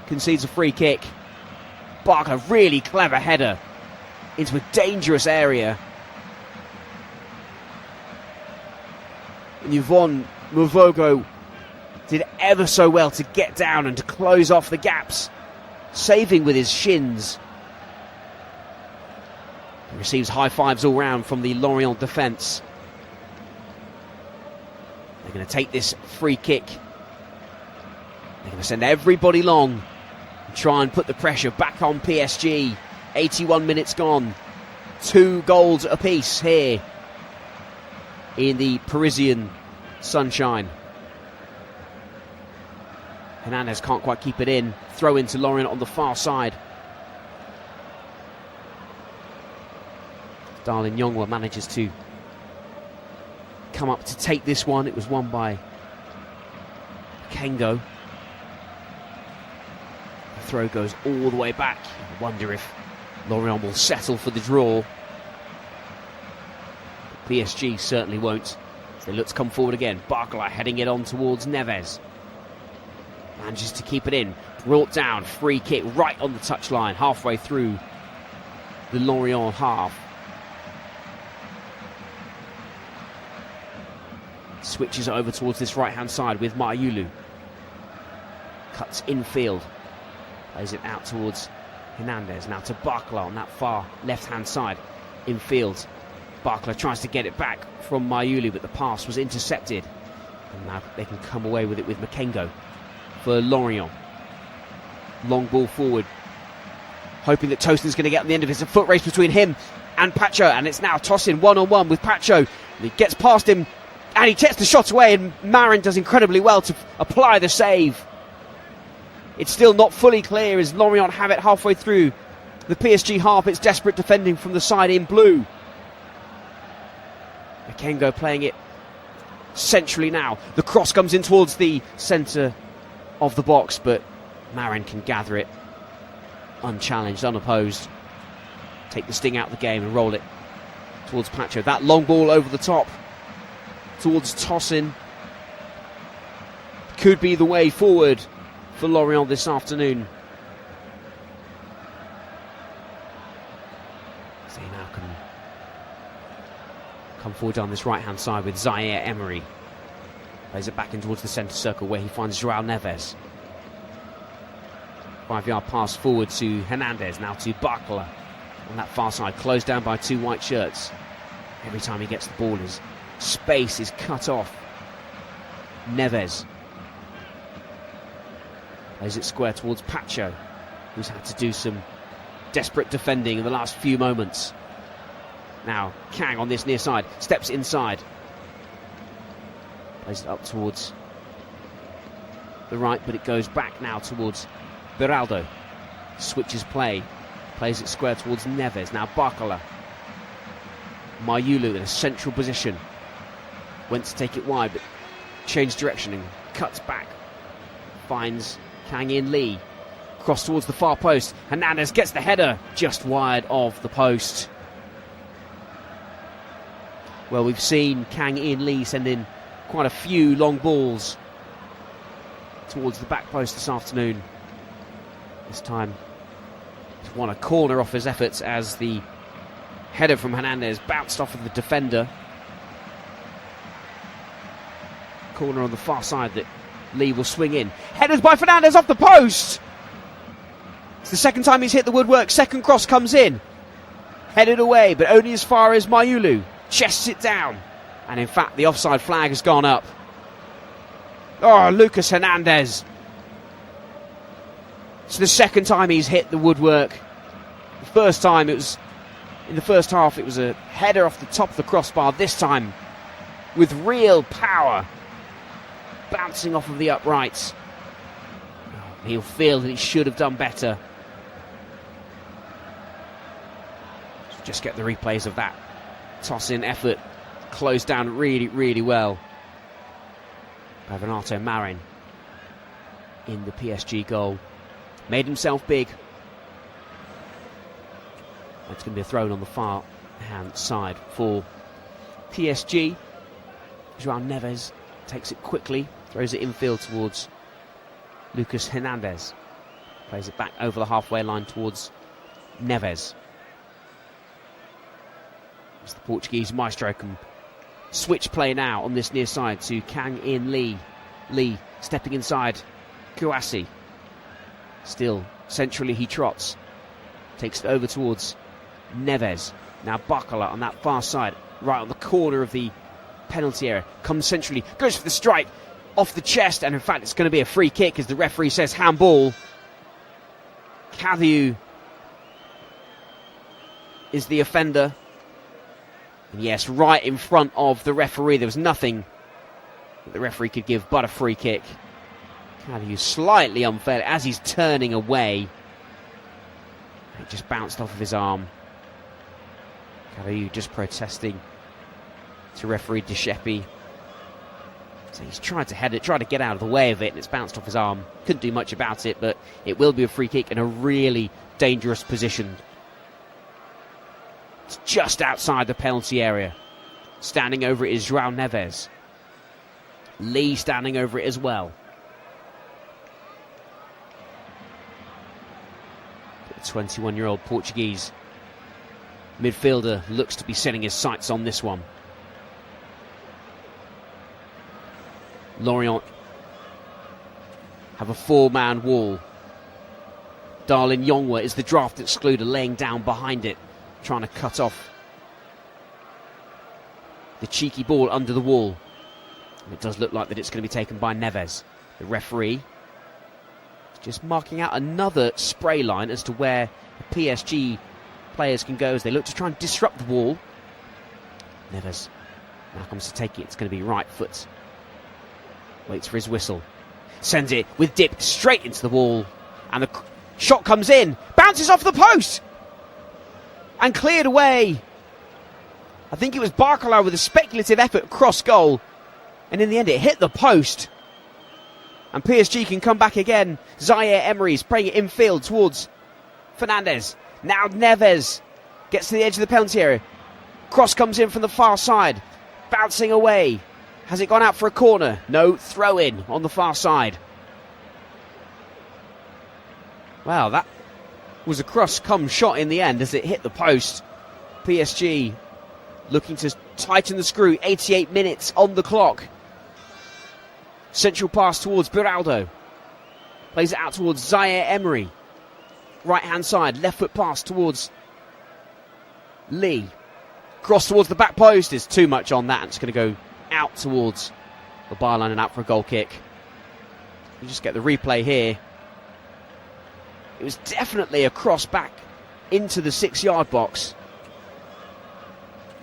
concedes a free kick. Barkla, really clever header into a dangerous area. And Yvonne Mvogo did ever so well to get down and to close off the gaps, saving with his shins. He receives high fives all round from the Lorient defence. They're going to take this free kick. They're going to send everybody long and try and put the pressure back on PSG. 81 minutes gone. 2 goals apiece here in the Parisian sunshine. Hernandez can't quite keep it in. Throw into Lorient on the far side. Darlin Yongwa manages to come up to take this one. It was won by Kengo. The throw goes all the way back. I wonder if Lorient will settle for the draw. PSG certainly won't. So they look to come forward again. Barkla heading it on towards Neves. Manages to keep it in. Brought down. Free kick right on the touchline. Halfway through the Lorient half. Switches over towards this right-hand side with Mayulu. Cuts infield. Plays it out towards Hernandez. Now to Barkla on that far left-hand side. Infield. Barkla tries to get it back from Mayulu, but the pass was intercepted. And now they can come away with it with Makengo for Lorient. Long ball forward. Hoping that Tosin's going to get on the end of it. It's a foot race between him and Pacho. And it's now Tosin one-on-one with Pacho. He gets past him and he gets the shot away, and Marin does incredibly well to apply the save. It's still not fully clear as Lorient have it halfway through the PSG half. It's desperate defending from the side in blue. Makengo playing it centrally now. The cross comes in towards the centre of the box, but Marin can gather it unchallenged, unopposed. Take the sting out of the game and roll it towards Pacho. That long ball over the top towards Tosin could be the way forward for Lorient this afternoon. So he now can come forward down this right-hand side with Zaire Emery. Plays it back in towards the centre circle where he finds Joao Neves. 5-yard pass forward to Hernandez, now to Barkla on that far side, closed down by 2 white shirts. Every time he gets the ball, his space is cut off. Neves Plays it square towards Pacho, who's had to do some desperate defending in the last few moments. Now Kang on this near side, steps inside. Plays it up towards the right, but it goes back now towards Beraldo. Switches play. Plays it square towards Neves. Now Barcola. Mayulu in a central position. Went to take it wide, but changed direction and cuts back. Finds Kang In Lee. Cross towards the far post. Hernandez gets the header just wide of the post. Well, we've seen Kang In Lee send in quite a few long balls towards the back post this afternoon. This time he's won a corner off his efforts as the header from Hernandez bounced off of the defender. Corner on the far side that Lee will swing in. Headed by Fernandez off the post. It's the second time he's hit the woodwork. Second cross comes in. Headed away, but only as far as Mayulu chests it down. And in fact, the offside flag has gone up. Oh, Lucas Hernandez. It's the second time he's hit the woodwork. The first time it was in the first half, it was a header off the top of the crossbar. This time with real power, bouncing off of the uprights. He'll feel that he should have done better. Just get the replays of that toss-in effort closed down really, really well by Renato Marin in the PSG goal. Made himself big. It's going to be a throw on the far hand side for PSG. Joao Neves takes it quickly, throws it infield towards Lucas Hernandez. Plays it back over the halfway line towards Neves. As the Portuguese maestro can switch play now on this near side to Kang In Lee. Lee stepping inside. Kouassi. Still centrally he trots. Takes it over towards Neves. Now Barcola on that far side, right on the corner of the penalty area. Comes centrally, goes for the strike off the chest, and in fact it's going to be a free kick as the referee says handball. Cadieu is the offender. And yes, right in front of the referee. There was nothing that the referee could give but a free kick. Cadieu slightly unfair as he's turning away. It just bounced off of his arm. Cadieu just protesting to referee De Sheppi. So he's tried to head it, tried to get out of the way of it, and it's bounced off his arm. Couldn't do much about it, but it will be a free kick in a really dangerous position. It's just outside the penalty area. Standing over it is Joao Neves. Lee standing over it as well. The 21-year-old Portuguese midfielder looks to be setting his sights on this one. Lorient have a four-man wall. Darlin Yongwa is the draft excluder, laying down behind it, trying to cut off the cheeky ball under the wall. And it does look like that it's going to be taken by Neves. The referee is just marking out another spray line as to where the PSG players can go as they look to try and disrupt the wall. Neves now comes to take it. It's going to be right foot. Waits for his whistle. Sends it with dip straight into the wall. And the shot comes in. Bounces off the post. And cleared away. I think it was Barcola with a speculative effort across goal. And in the end it hit the post. And PSG can come back again. Zaire Emery's playing it infield towards Fernandez. Now Neves gets to the edge of the penalty area. Cross comes in from the far side. Bouncing away. Has it gone out for a corner? No, throw in on the far side. Wow, that was a cross-come shot in the end as it hit the post. PSG looking to tighten the screw. 88 minutes on the clock. Central pass towards Beraldo. Plays it out towards Zaire Emery. Right-hand side, left foot pass towards Lee. Cross towards the back post. There's too much on that. It's going to go out towards the byline and out for a goal kick. You just get the replay here. It was definitely a cross back into the 6-yard box.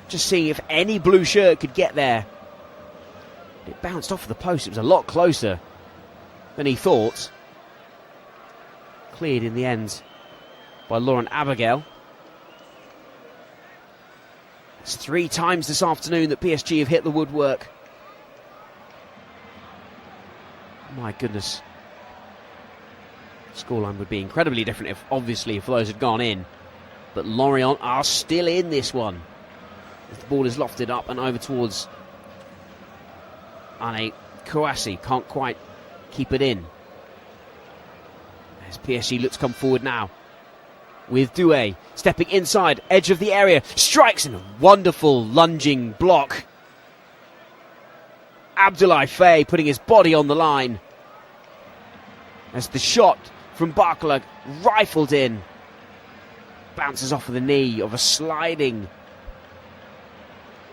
Just seeing if any blue shirt could get there. It bounced off the post. It was a lot closer than he thought. Cleared in the end by Laurent Abigail. It's 3 times this afternoon that PSG have hit the woodwork. My goodness. Scoreline would be incredibly different if those had gone in. But Lorient are still in this one. As the ball is lofted up and over towards Ane Kouassi. Can't quite keep it in. As PSG looks to come forward now. With Doué stepping inside, edge of the area. Strikes in a wonderful lunging block. Abdoulaye Faye putting his body on the line. As the shot from Barcola rifled in. Bounces off of the knee of a sliding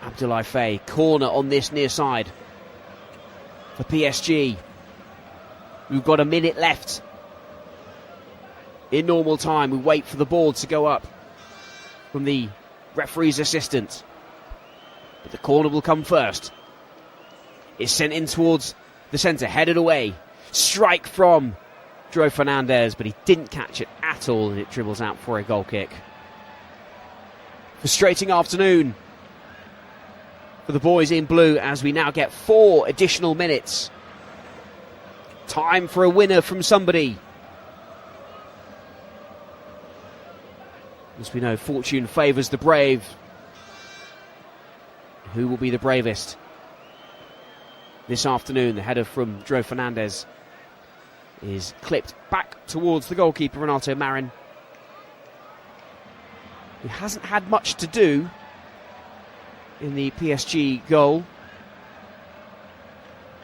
Abdoulaye Faye. Corner on this near side for PSG. We've got a minute left. In normal time, we wait for the ball to go up from the referee's assistant. But the corner will come first. It's sent in towards the centre, headed away. Strike from Joe Fernandez, but he didn't catch it at all, and it dribbles out for a goal kick. Frustrating afternoon for the boys in blue as we now get 4 additional minutes. Time for a winner from somebody. As we know, fortune favours the brave. Who will be the bravest this afternoon? The header from Joe Fernandez is clipped back towards the goalkeeper, Renato Marin. He hasn't had much to do in the PSG goal.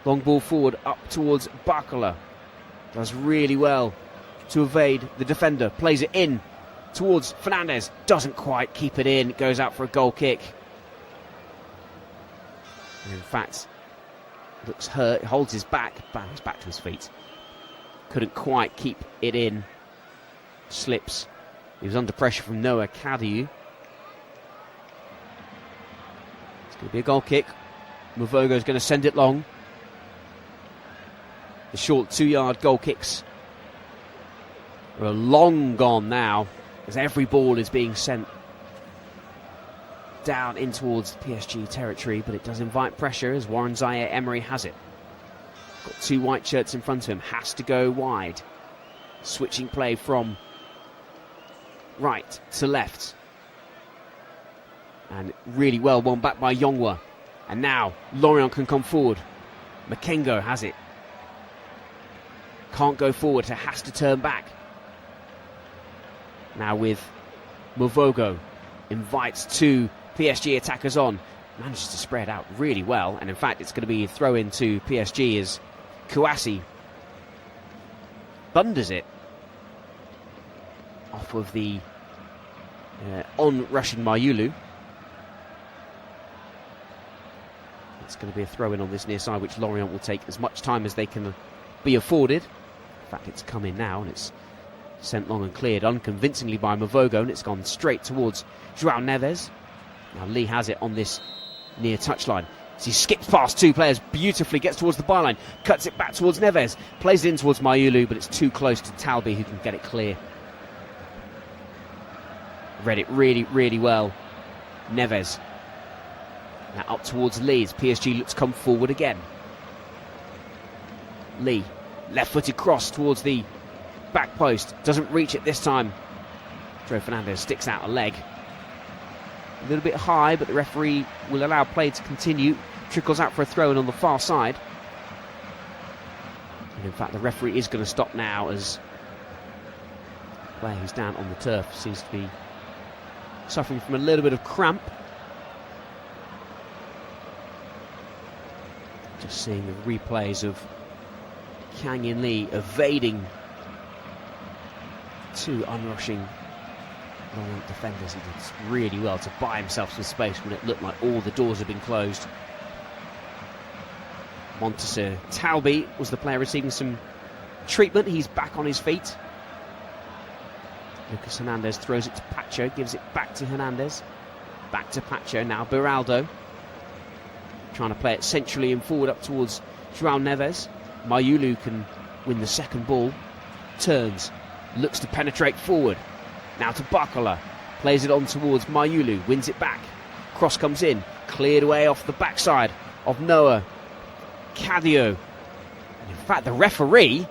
Long ball forward up towards Barcola. Does really well to evade the defender. Plays it in towards Fernandez. Doesn't quite keep it in. Goes out for a goal kick. And in fact, looks hurt. Holds his back. He's back to his feet. Couldn't quite keep it in. Slips. He was under pressure from Noah Kadiu. It's going to be a goal kick. Mavogo's going to send it long. The short 2-yard goal kicks are long gone now, as every ball is being sent down in towards PSG territory, but it does invite pressure as Warren Zaire-Emery has it. Got 2 white shirts in front of him, has to go wide. Switching play from right to left. And really well won back by Yongwa. And now Lorient can come forward. Makengo has it. Can't go forward, so has to turn back. Now with Mavogo, invites 2 PSG attackers on. Manages to spread out really well. And in fact, it's going to be a throw in to PSG as Kouassi thunders it off of the on-rushing Mayulu. It's going to be a throw in on this near side, which Lorient will take as much time as they can be afforded. In fact, it's come in now and it's sent long and cleared unconvincingly by Mavogo, and it's gone straight towards João Neves. Now Lee has it on this near touchline. So he skips past 2 players beautifully, gets towards the byline, cuts it back towards Neves, plays it in towards Mayulu, but it's too close to Talbi, who can get it clear. Read it really, really well. Neves. Now up towards Lee as PSG looks to come forward again. Lee, left-footed cross towards the back post. Doesn't reach it this time. Joe Fernandez sticks out a leg. A little bit high, but the referee will allow play to continue. Trickles out for a throw-in on the far side. And in fact, the referee is going to stop now as the player who's down on the turf seems to be suffering from a little bit of cramp. Just seeing the replays of Kang In Lee evading 2 unrushing Lorient defenders. He did really well to buy himself some space when it looked like all the doors had been closed. Montasser Talbi was the player receiving some treatment. He's back on his feet. Lucas Hernandez throws it to Pacho, gives it back to Hernandez. Back to Pacho, now Beraldo. Trying to play it centrally and forward up towards João Neves. Mayulu can win the second ball. Turns, looks to penetrate forward. Now to Barcola. Plays it on towards Mayulu, wins it back. Cross comes in, cleared away off the backside of Noah Cadio. In fact, the referee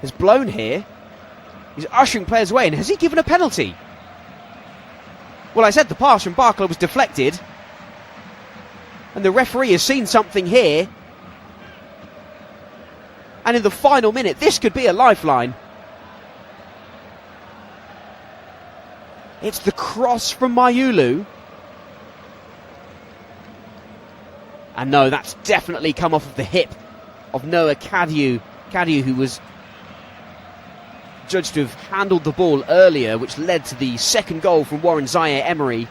has blown here. He's ushering players away, and has he given a penalty? Well, I said the pass from Barcola was deflected, and the referee has seen something here. And in the final minute, this could be a lifeline. It's the cross from Mayulu. And no, that's definitely come off of the hip of Noah Cadio. Cadio, who was judged to have handled the ball earlier, which led to the second goal from Warren Zaire-Emery.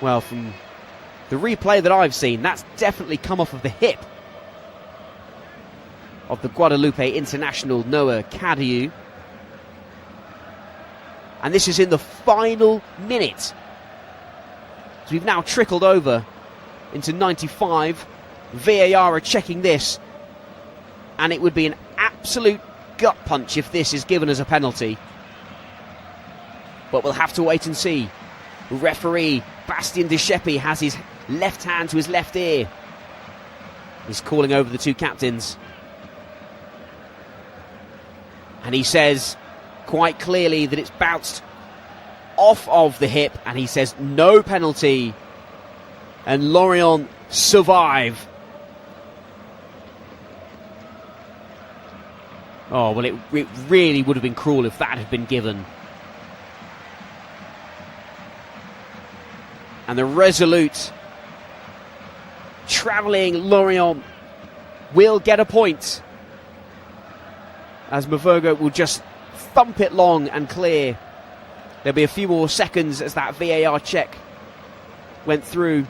Well, from the replay that I've seen, that's definitely come off of the hip of the Guadalupe international Noah Cadio. And this is in the final minute. So we've now trickled over into 95. VAR are checking this. And it would be an absolute gut punch if this is given as a penalty. But we'll have to wait and see. Referee Bastien Deschepi has his left hand to his left ear. He's calling over the two captains. And he says quite clearly that it's bounced off of the hip, and he says no penalty, and Lorient survive. Oh, well, it really would have been cruel if that had been given. And the resolute, travelling Lorient will get a point, as Mavogo will just thump it long and clear. There'll be a few more seconds as that VAR check went through.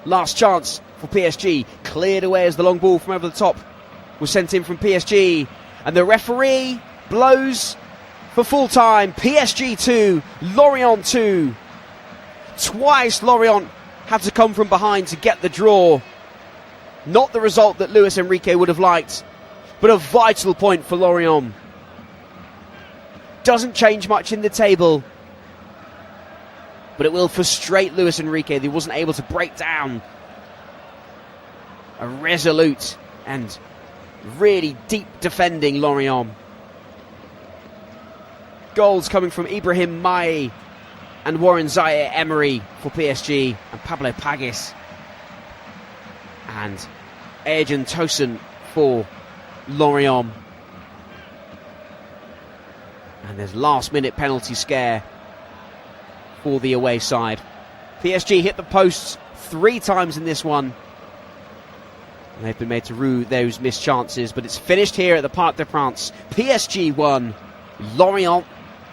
Last chance for PSG. Cleared away as the long ball from over the top was sent in from PSG. And the referee blows for full time. PSG 2, Lorient 2. Twice Lorient had to come from behind to get the draw. Not the result that Luis Enrique would have liked, but a vital point for Lorient. Doesn't change much in the table, but it will frustrate Luis Enrique that he wasn't able to break down a resolute and really deep defending Lorient. Goals coming from Ibrahim Mai and Warren Zaire-Emery for PSG, and Pablo Pagis and Ercan Tosun for Lorient. And there's last-minute penalty scare for the away side. PSG hit the posts 3 times in this one. And they've been made to rue those missed chances. But it's finished here at the Parc des Princes. PSG 1, Lorient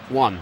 1.